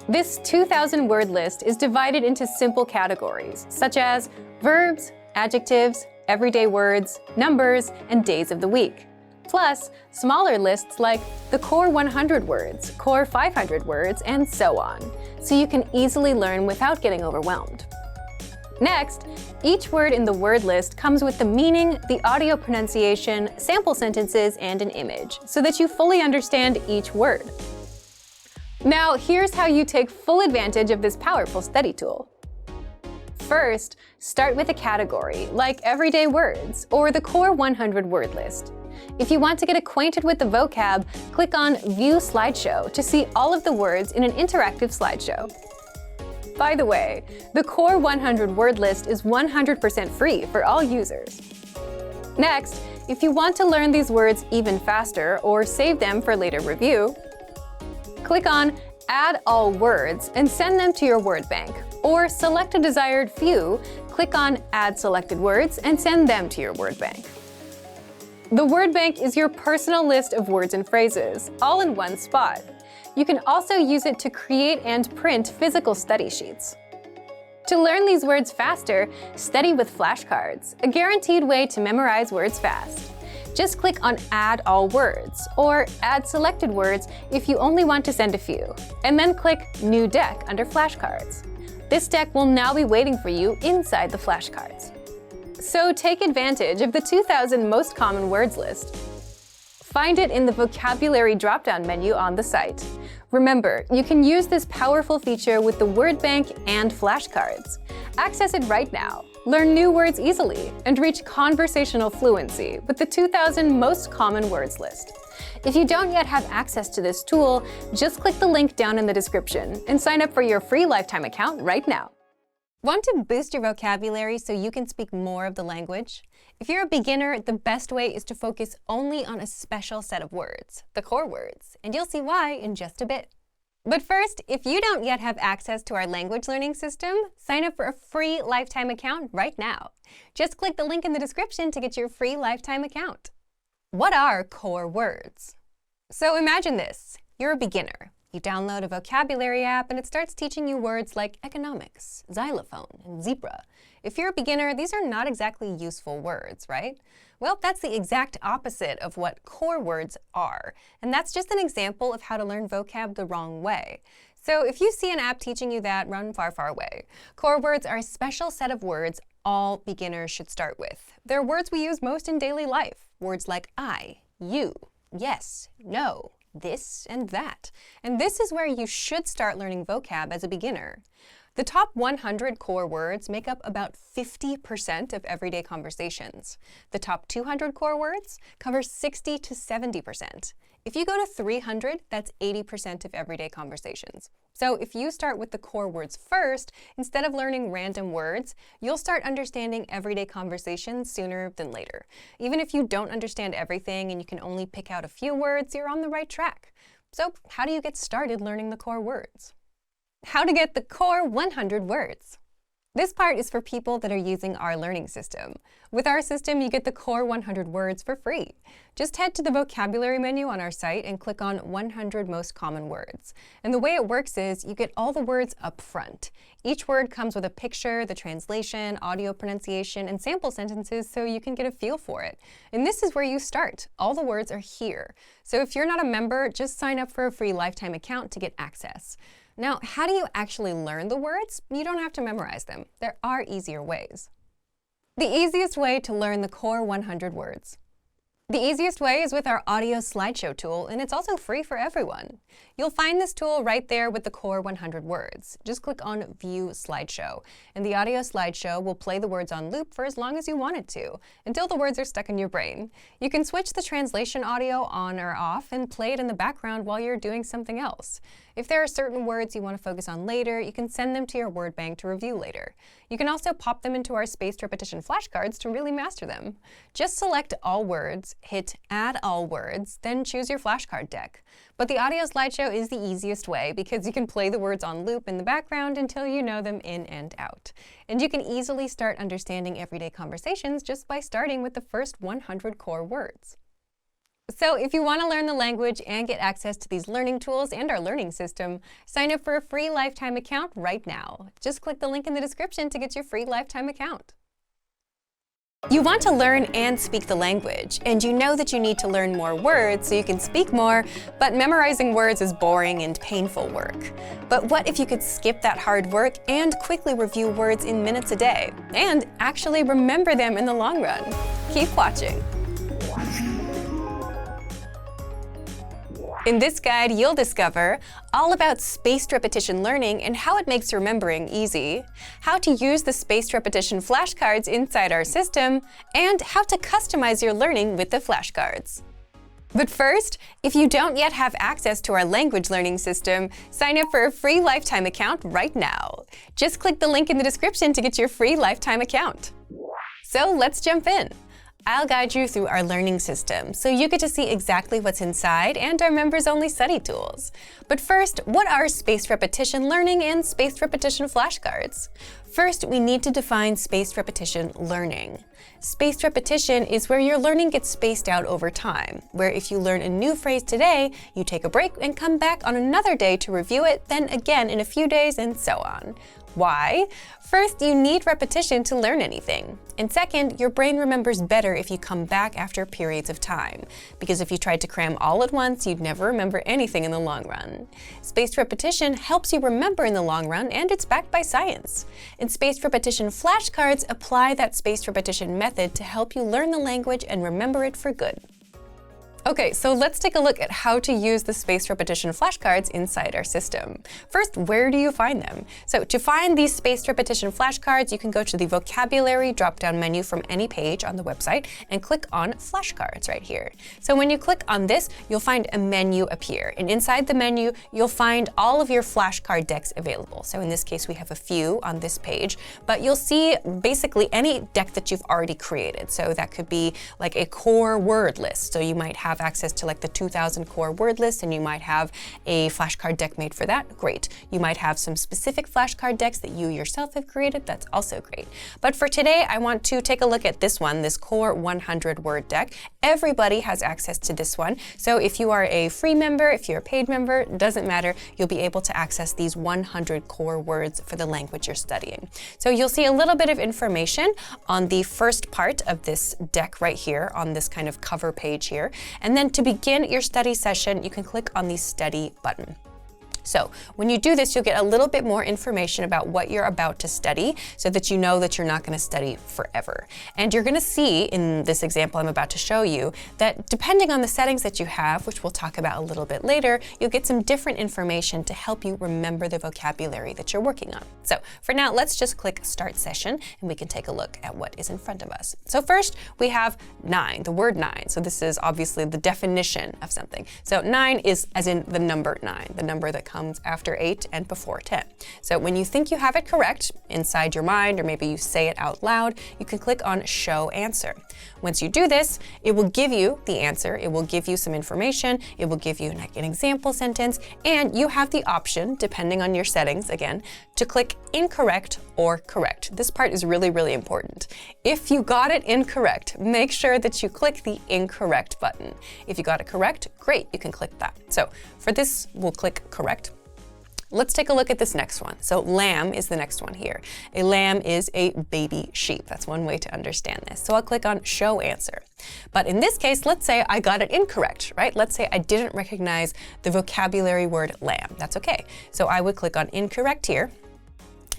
This 2,000 word list is divided into simple categories, such as verbs, adjectives, everyday words, numbers, and days of the week. Plus, smaller lists like the core 100 words, core 500 words, and so on, so you can easily learn without getting overwhelmed. Next, each word in the word list comes with the meaning, the audio pronunciation, sample sentences, and an image, so that you fully understand each word. Now, here's how you take full advantage of this powerful study tool. First, start with a category, like everyday words, or the core 100 word list. If you want to get acquainted with the vocab, click on View Slideshow to see all of the words in an interactive slideshow. By the way, the core 100 word list is 100% free for all users. Next, if you want to learn these words even faster or save them for later review, click on Add All Words and send them to your word bank, or select a desired few, click on Add Selected Words and send them to your word bank. The word bank is your personal list of words and phrases, all in one spot. You can also use it to create and print physical study sheets. To learn these words faster, study with flashcards, a guaranteed way to memorize words fast. Just click on Add All Words, or Add Selected Words if you only want to send a few, and then click New Deck under Flashcards. This deck will now be waiting for you inside the flashcards. So take advantage of the 2,000 Most Common Words list. Find it in the Vocabulary drop-down menu on the site. Remember, you can use this powerful feature with the word bank and flashcards. Access it right now. Learn new words easily and reach conversational fluency with the 2,000 Most Common Words list. If you don't yet have access to this tool, just click the link down in the description and sign up for your free lifetime account right now. Want to boost your vocabulary so you can speak more of the language? If you're a beginner, the best way is to focus only on a special set of words, the core words, and you'll see why in just a bit. But first, if you don't yet have access to our language learning system, sign up for a free lifetime account right now. Just click the link in the description to get your free lifetime account. What are core words? So imagine this. You're a beginner. You download a vocabulary app and it starts teaching you words like economics, xylophone, and zebra. If you're a beginner, these are not exactly useful words, right? Well, that's the exact opposite of what core words are. And that's just an example of how to learn vocab the wrong way. So if you see an app teaching you that, run far, far away. Core words are a special set of words all beginners should start with. They're words we use most in daily life. Words like I, you, yes, no, this, and that. And this is where you should start learning vocab as a beginner. The top 100 core words make up about 50% of everyday conversations. The top 200 core words cover 60 to 70%. If you go to 300, that's 80% of everyday conversations. So if you start with the core words first, instead of learning random words, you'll start understanding everyday conversations sooner than later. Even if you don't understand everything and you can only pick out a few words, you're on the right track. So how do you get started learning the core words? How to get the core 100 words. This part is for people that are using our learning system. With our system, you get the core 100 words for free. Just head to the vocabulary menu on our site and click on 100 Most Common Words. And the way it works is you get all the words up front. Each word comes with a picture, the translation, audio pronunciation, and sample sentences so you can get a feel for it. And this is where you start. All the words are here. So if you're not a member, just sign up for a free lifetime account to get access. Now, how do you actually learn the words? You don't have to memorize them. There are easier ways. The easiest way to learn the core 100 words. The easiest way is with our audio slideshow tool, and it's also free for everyone. You'll find this tool right there with the core 100 words. Just click on View Slideshow, and the audio slideshow will play the words on loop for as long as you want it to, until the words are stuck in your brain. You can switch the translation audio on or off and play it in the background while you're doing something else. If there are certain words you want to focus on later, you can send them to your word bank to review later. You can also pop them into our spaced repetition flashcards to really master them. Just select all words, hit Add All Words, then choose your flashcard deck. But the audio slideshow is the easiest way because you can play the words on loop in the background until you know them in and out. And you can easily start understanding everyday conversations just by starting with the first 100 core words. So if you want to learn the language and get access to these learning tools and our learning system, sign up for a free lifetime account right now. Just click the link in the description to get your free lifetime account. You want to learn and speak the language, and you know that you need to learn more words so you can speak more, but memorizing words is boring and painful work. But what if you could skip that hard work and quickly review words in minutes a day, and actually remember them in the long run? Keep watching. In this guide, you'll discover all about spaced repetition learning and how it makes remembering easy, how to use the spaced repetition flashcards inside our system, and how to customize your learning with the flashcards. But first, if you don't yet have access to our language learning system, sign up for a free lifetime account right now. Just click the link in the description to get your free lifetime account. So let's jump in. I'll guide you through our learning system, so you get to see exactly what's inside and our members-only study tools. But first, what are spaced repetition learning and spaced repetition flashcards? First, we need to define spaced repetition learning. Spaced repetition is where your learning gets spaced out over time, where if you learn a new phrase today, you take a break and come back on another day to review it, then again in a few days, and so on. Why? First, you need repetition to learn anything. And second, your brain remembers better if you come back after periods of time, because if you tried to cram all at once, you'd never remember anything in the long run. Spaced repetition helps you remember in the long run, and it's backed by science. And spaced repetition flashcards apply that spaced repetition method to help you learn the language and remember it for good. Okay, so let's take a look at how to use the spaced repetition flashcards inside our system. First, where do you find them? So to find these spaced repetition flashcards, you can go to the vocabulary drop-down menu from any page on the website and click on flashcards right here. So when you click on this, you'll find a menu appear. And inside the menu, you'll find all of your flashcard decks available. So in this case, we have a few on this page, but you'll see basically any deck that you've already created. So that could be like a core word list. So you might have access to like the 2000 core word list, and you might have a flashcard deck made for that. Great. You might have some specific flashcard decks that you yourself have created. That's also great. But for today, I want to take a look at this one, this core 100 word deck. Everybody has access to this one. So if you are a free member, if you're a paid member, doesn't matter. You'll be able to access these 100 core words for the language you're studying. So you'll see a little bit of information on the first part of this deck right here on this kind of cover page here. And then to begin your study session, you can click on the Study button. So when you do this, you'll get a little bit more information about what you're about to study so that you know that you're not going to study forever. And you're going to see in this example I'm about to show you that depending on the settings that you have, which we'll talk about a little bit later, you'll get some different information to help you remember the vocabulary that you're working on. So for now, let's just click Start Session and we can take a look at what is in front of us. So first we have 9, the word 9. So this is obviously the definition of something. So 9 is as in the number 9, the number that comes after 8 and before 10. So when you think you have it correct inside your mind, or maybe you say it out loud, you can click on Show Answer. Once you do this, it will give you the answer, it will give you some information, it will give you like an example sentence, and you have the option, depending on your settings again, to click incorrect or correct. This part is really, really important. If you got it incorrect, make sure that you click the incorrect button. If you got it correct, great, you can click that. So for this, we'll click correct. Let's take a look at this next one. So lamb is the next one here. A lamb is a baby sheep. That's one way to understand this. So I'll click on Show Answer. But in this case, let's say I got it incorrect, right? Let's say I didn't recognize the vocabulary word lamb. That's okay. So I would click on incorrect here.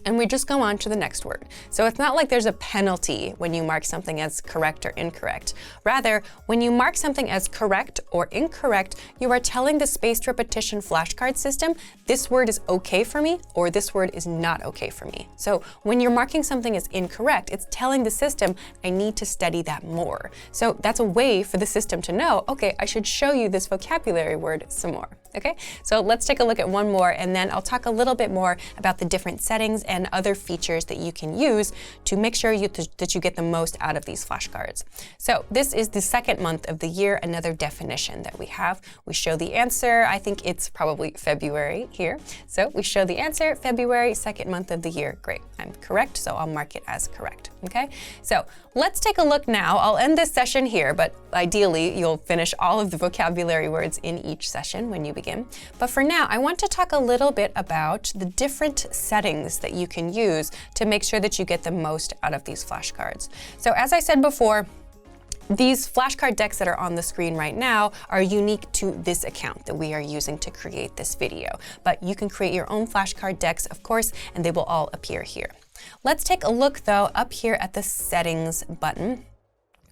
And we just go on to the next word. So it's not like there's a penalty when you mark something as correct or incorrect. Rather, when you mark something as correct or incorrect, you are telling the spaced repetition flashcard system, this word is okay for me, or this word is not okay for me. So when you're marking something as incorrect, it's telling the system, I need to study that more. So that's a way for the system to know, okay, I should show you this vocabulary word some more. Okay, so let's take a look at one more, and then I'll talk a little bit more about the different settings and other features that you can use to make sure that you get the most out of these flashcards. So this is the second month of the year, another definition that we have. We show the answer, I think it's probably February here. So we show the answer, February, second month of the year. Great, I'm correct, so I'll mark it as correct. Okay, so let's take a look now. I'll end this session here, but ideally you'll finish all of the vocabulary words in each session when you begin. But for now, I want to talk a little bit about the different settings that you can use to make sure that you get the most out of these flashcards. So as I said before, these flashcard decks that are on the screen right now are unique to this account that we are using to create this video. But you can create your own flashcard decks, of course, and they will all appear here. Let's take a look, though, up here at the Settings button.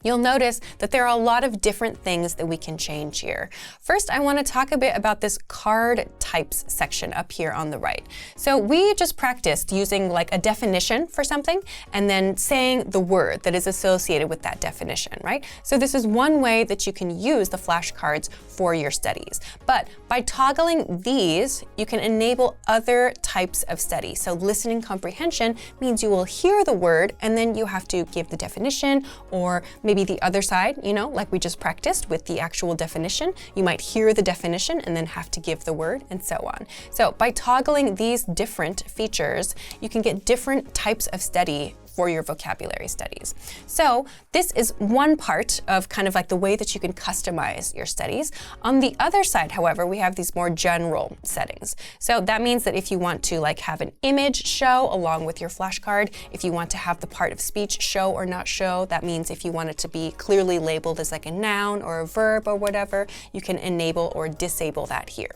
You'll notice that there are a lot of different things that we can change here. First, I want to talk a bit about this card types section up here on the right. So we just practiced using like a definition for something and then saying the word that is associated with that definition, right? So this is one way that you can use the flashcards for your studies. But by toggling these, you can enable other types of study. So listening comprehension means you will hear the word and then you have to give the definition, or maybe the other side, you know, like we just practiced with the actual definition. You might hear the definition and then have to give the word, and so on. So by toggling these different features, you can get different types of study for your vocabulary studies. So this is one part of kind of like the way that you can customize your studies. On the other side, however, we have these more general settings. So that means that if you want to like have an image show along with your flashcard, if you want to have the part of speech show or not show, that means if you want it to be clearly labeled as like a noun or a verb or whatever, you can enable or disable that here.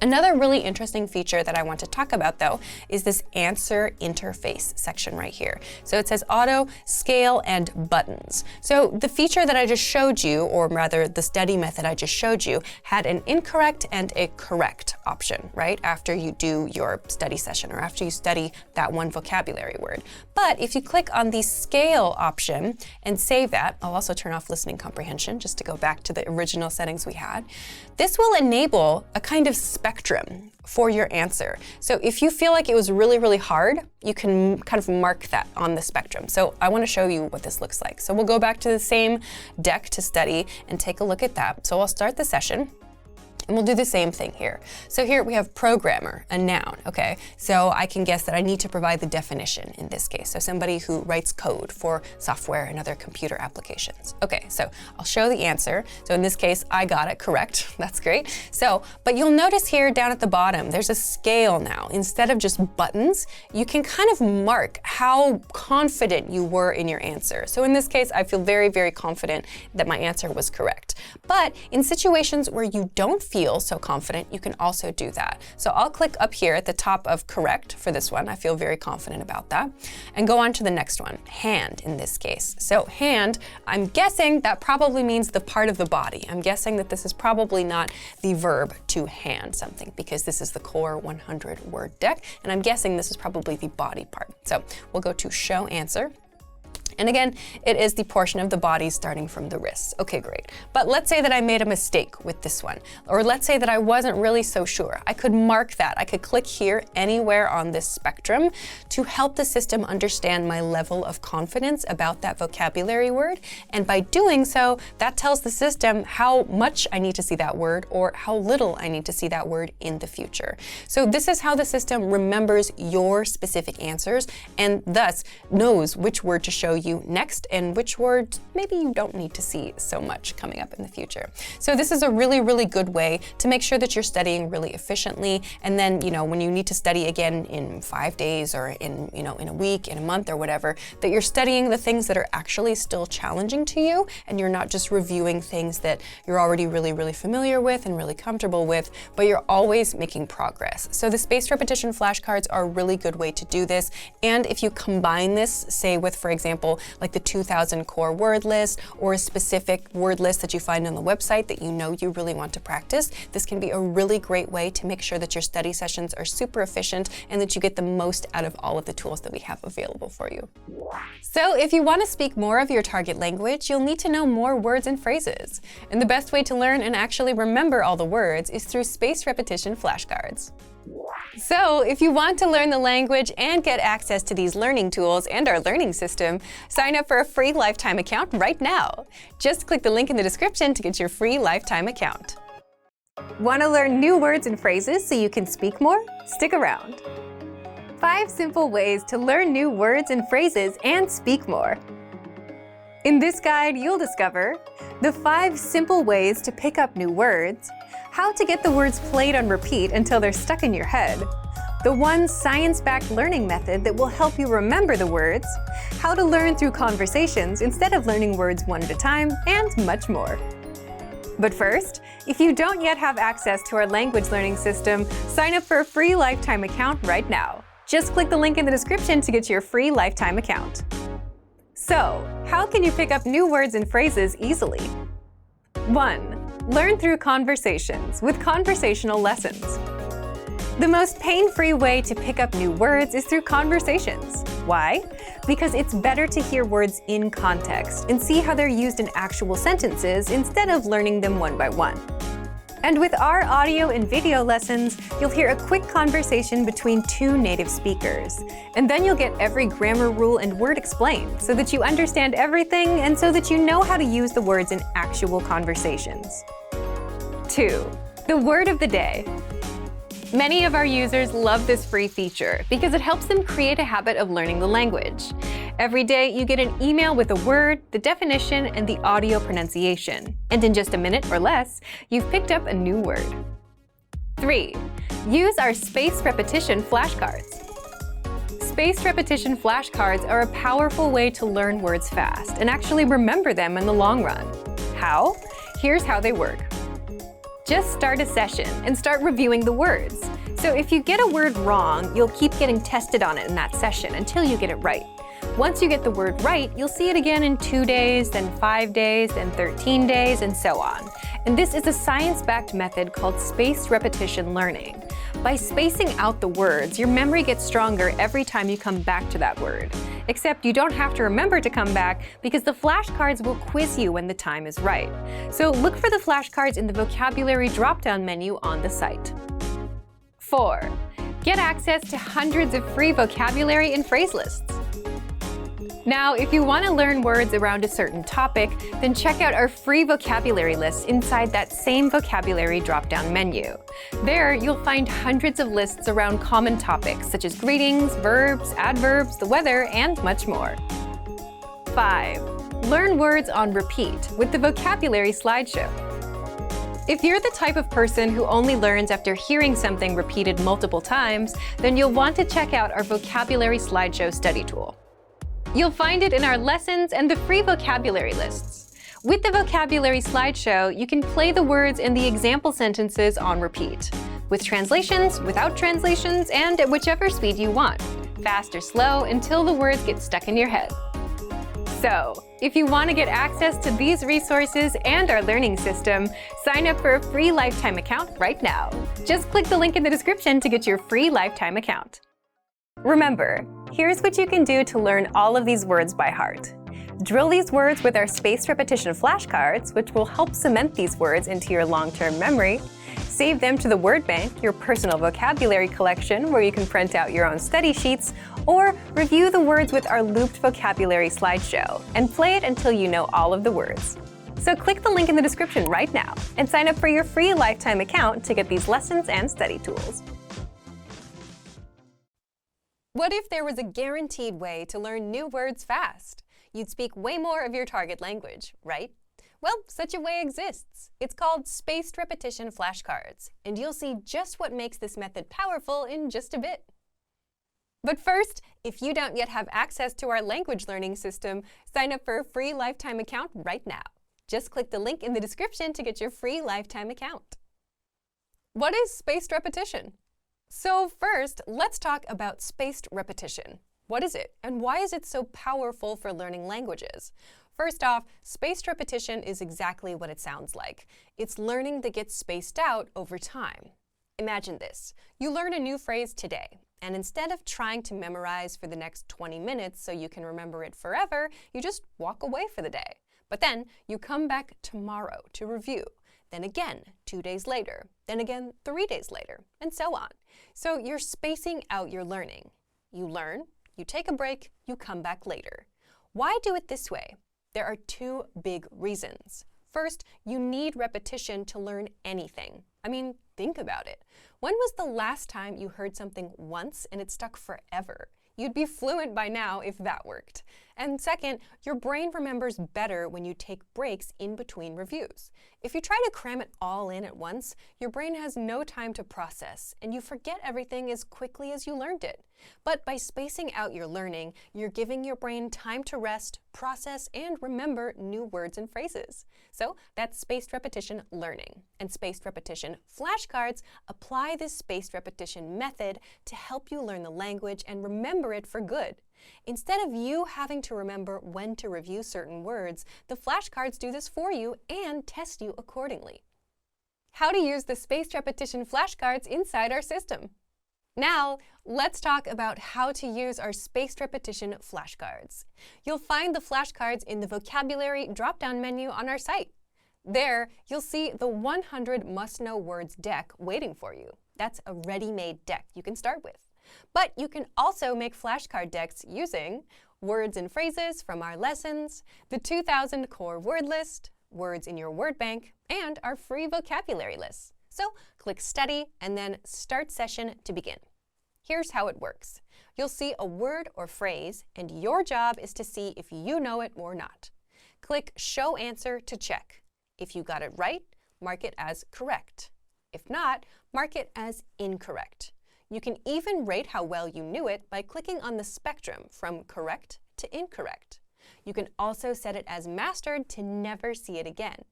Another really interesting feature that I want to talk about, though, is this answer interface section right here. So it says auto, scale, and buttons. So the feature that I just showed you, or rather the study method I just showed you, had an incorrect and a correct option, right? After you do your study session or after you study that one vocabulary word. But if you click on the scale option and save that, I'll also turn off listening comprehension just to go back to the original settings we had. This will enable a kind of spectrum for your answer. So if you feel like it was really, really hard, you can kind of mark that on the spectrum. So I want to show you what this looks like. So we'll go back to the same deck to study and take a look at that. So I'll start the session. And we'll do the same thing here. So here we have programmer, a noun, okay? So I can guess that I need to provide the definition in this case. So somebody who writes code for software and other computer applications. Okay, so I'll show the answer. So in this case, I got it correct. That's great. So, but you'll notice here down at the bottom, there's a scale now. Instead of just buttons, you can kind of mark how confident you were in your answer. So in this case, I feel very, very confident that my answer was correct. But in situations where you don't feel so confident, you can also do that. So I'll click up here at the top of correct for this one. I feel very confident about that. And go on to the next one, hand in this case. So hand, I'm guessing that probably means the part of the body. I'm guessing that this is probably not the verb to hand something because this is the core 100 word deck. And I'm guessing this is probably the body part. So we'll go to show answer. And again, it is the portion of the body starting from the wrists. Okay, great. But let's say that I made a mistake with this one, or let's say that I wasn't really so sure. I could mark that. I could click here anywhere on this spectrum to help the system understand my level of confidence about that vocabulary word. And by doing so, that tells the system how much I need to see that word or how little I need to see that word in the future. So this is how the system remembers your specific answers and thus knows which word to show you you next and which words maybe you don't need to see so much coming up in the future. So this is a really, really good way to make sure that you're studying really efficiently. And then, when you need to study again in 5 days or in a week, in a month or whatever, that you're studying the things that are actually still challenging to you, and you're not just reviewing things that you're already really, really familiar with and really comfortable with, but you're always making progress. So the spaced repetition flashcards are a really good way to do this. And if you combine this, say with, for example, like the 2000 core word list or a specific word list that you find on the website that you really want to practice, this can be a really great way to make sure that your study sessions are super efficient and that you get the most out of all of the tools that we have available for you. So if you want to speak more of your target language, you'll need to know more words and phrases. And the best way to learn and actually remember all the words is through spaced repetition flashcards. So if you want to learn the language and get access to these learning tools and our learning system, sign up for a free lifetime account right now. Just click the link in the description to get your free lifetime account. Want to learn new words and phrases so you can speak more? Stick around. 5 simple ways to learn new words and phrases and speak more. In this guide, you'll discover the 5 simple ways to pick up new words, how to get the words played on repeat until they're stuck in your head, the 1 science-backed learning method that will help you remember the words, how to learn through conversations instead of learning words one at a time, and much more. But first, if you don't yet have access to our language learning system, sign up for a free lifetime account right now. Just click the link in the description to get your free lifetime account. So, how can you pick up new words and phrases easily? 1. Learn through conversations with conversational lessons. The most pain-free way to pick up new words is through conversations. Why? Because it's better to hear words in context and see how they're used in actual sentences instead of learning them one by one. And with our audio and video lessons, you'll hear a quick conversation between 2 native speakers. And then you'll get every grammar rule and word explained so that you understand everything and so that you know how to use the words in actual conversations. 2. The word of the day. Many of our users love this free feature because it helps them create a habit of learning the language. Every day, you get an email with a word, the definition, and the audio pronunciation. And in just a minute or less, you've picked up a new word. 3. Use our spaced repetition flashcards. Spaced repetition flashcards are a powerful way to learn words fast and actually remember them in the long run. How? Here's how they work. Just start a session and start reviewing the words. So if you get a word wrong, you'll keep getting tested on it in that session until you get it right. Once you get the word right, you'll see it again in 2 days, then 5 days, then 13 days, and so on. And this is a science-backed method called spaced repetition learning. By spacing out the words, your memory gets stronger every time you come back to that word. Except you don't have to remember to come back because the flashcards will quiz you when the time is right. So look for the flashcards in the vocabulary drop-down menu on the site. 4. Get access to hundreds of free vocabulary and phrase lists. Now, if you want to learn words around a certain topic, then check out our free vocabulary list inside that same vocabulary drop-down menu. There, you'll find hundreds of lists around common topics such as greetings, verbs, adverbs, the weather, and much more. 5. Learn words on repeat with the vocabulary slideshow. If you're the type of person who only learns after hearing something repeated multiple times, then you'll want to check out our vocabulary slideshow study tool. You'll find it in our lessons and the free vocabulary lists. With the vocabulary slideshow, you can play the words in the example sentences on repeat, with translations, without translations, and at whichever speed you want, fast or slow, until the words get stuck in your head. So, if you want to get access to these resources and our learning system, sign up for a free lifetime account right now. Just click the link in the description to get your free lifetime account. Remember, here's what you can do to learn all of these words by heart. Drill these words with our spaced repetition flashcards, which will help cement these words into your long-term memory. Save them to the word bank, your personal vocabulary collection, where you can print out your own study sheets, or review the words with our looped vocabulary slideshow, and play it until you know all of the words. So click the link in the description right now and sign up for your free lifetime account to get these lessons and study tools. What if there was a guaranteed way to learn new words fast? You'd speak way more of your target language, right? Well, such a way exists. It's called spaced repetition flashcards, and you'll see just what makes this method powerful in just a bit. But first, if you don't yet have access to our language learning system, sign up for a free lifetime account right now. Just click the link in the description to get your free lifetime account. What is spaced repetition? So first, let's talk about spaced repetition. What is it, and why is it so powerful for learning languages? First off, spaced repetition is exactly what it sounds like. It's learning that gets spaced out over time. Imagine this. You learn a new phrase today, and instead of trying to memorize for the next 20 minutes so you can remember it forever, you just walk away for the day. But then you come back tomorrow to review, then again 2 days later, then again 3 days later, and so on. So you're spacing out your learning. You learn, you take a break, you come back later. Why do it this way? There are two big reasons. First, you need repetition to learn anything. I mean, think about it. When was the last time you heard something once and it stuck forever? You'd be fluent by now if that worked. And second, your brain remembers better when you take breaks in between reviews. If you try to cram it all in at once, your brain has no time to process, and you forget everything as quickly as you learned it. But by spacing out your learning, you're giving your brain time to rest, process, and remember new words and phrases. So that's spaced repetition learning. And spaced repetition flashcards apply this spaced repetition method to help you learn the language and remember it for good. Instead of you having to remember when to review certain words, the flashcards do this for you and test you accordingly. How to use the spaced repetition flashcards inside our system. Now, let's talk about how to use our spaced repetition flashcards. You'll find the flashcards in the vocabulary drop-down menu on our site. There, you'll see the 100 must-know words deck waiting for you. That's a ready-made deck you can start with. But you can also make flashcard decks using words and phrases from our lessons, the 2000 core word list, words in your word bank, and our free vocabulary lists. So click Study and then Start Session to begin. Here's how it works. You'll see a word or phrase, and your job is to see if you know it or not. Click Show Answer to check. If you got it right, mark it as correct. If not, mark it as incorrect. You can even rate how well you knew it by clicking on the spectrum from correct to incorrect. You can also set it as mastered to never see it again.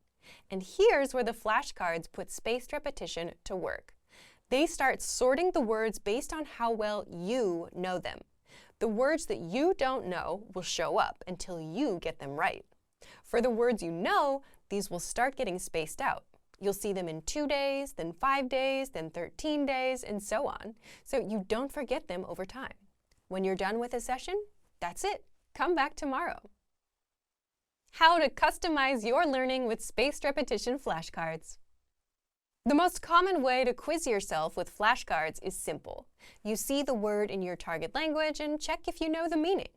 And here's where the flashcards put spaced repetition to work. They start sorting the words based on how well you know them. The words that you don't know will show up until you get them right. For the words you know, these will start getting spaced out. You'll see them in 2 days, then 5 days, then 13 days, and so on, so you don't forget them over time. When you're done with a session, that's it. Come back tomorrow. How to customize your learning with spaced repetition flashcards. The most common way to quiz yourself with flashcards is simple. You see the word in your target language and check if you know the meaning.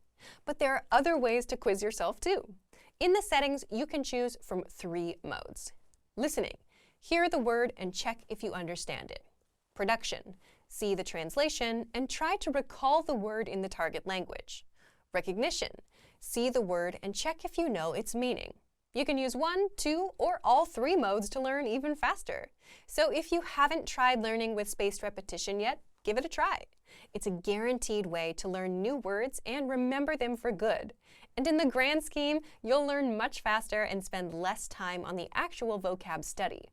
But there are other ways to quiz yourself too. In the settings, you can choose from 3 modes. Listening. Hear the word and check if you understand it. Production. See the translation and try to recall the word in the target language. Recognition. See the word and check if you know its meaning. You can use 1, 2, or all 3 modes to learn even faster. So if you haven't tried learning with spaced repetition yet, give it a try. It's a guaranteed way to learn new words and remember them for good. And in the grand scheme, you'll learn much faster and spend less time on the actual vocab study.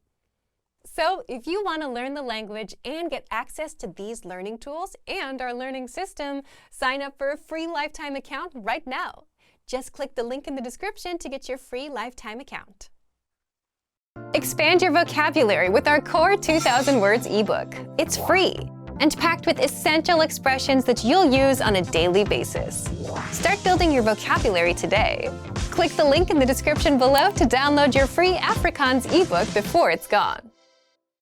So if you want to learn the language and get access to these learning tools and our learning system, sign up for a free lifetime account right now. Just click the link in the description to get your free lifetime account. Expand your vocabulary with our Core 2000 Words ebook. It's free and packed with essential expressions that you'll use on a daily basis. Start building your vocabulary today. Click the link in the description below to download your free Afrikaans ebook before it's gone.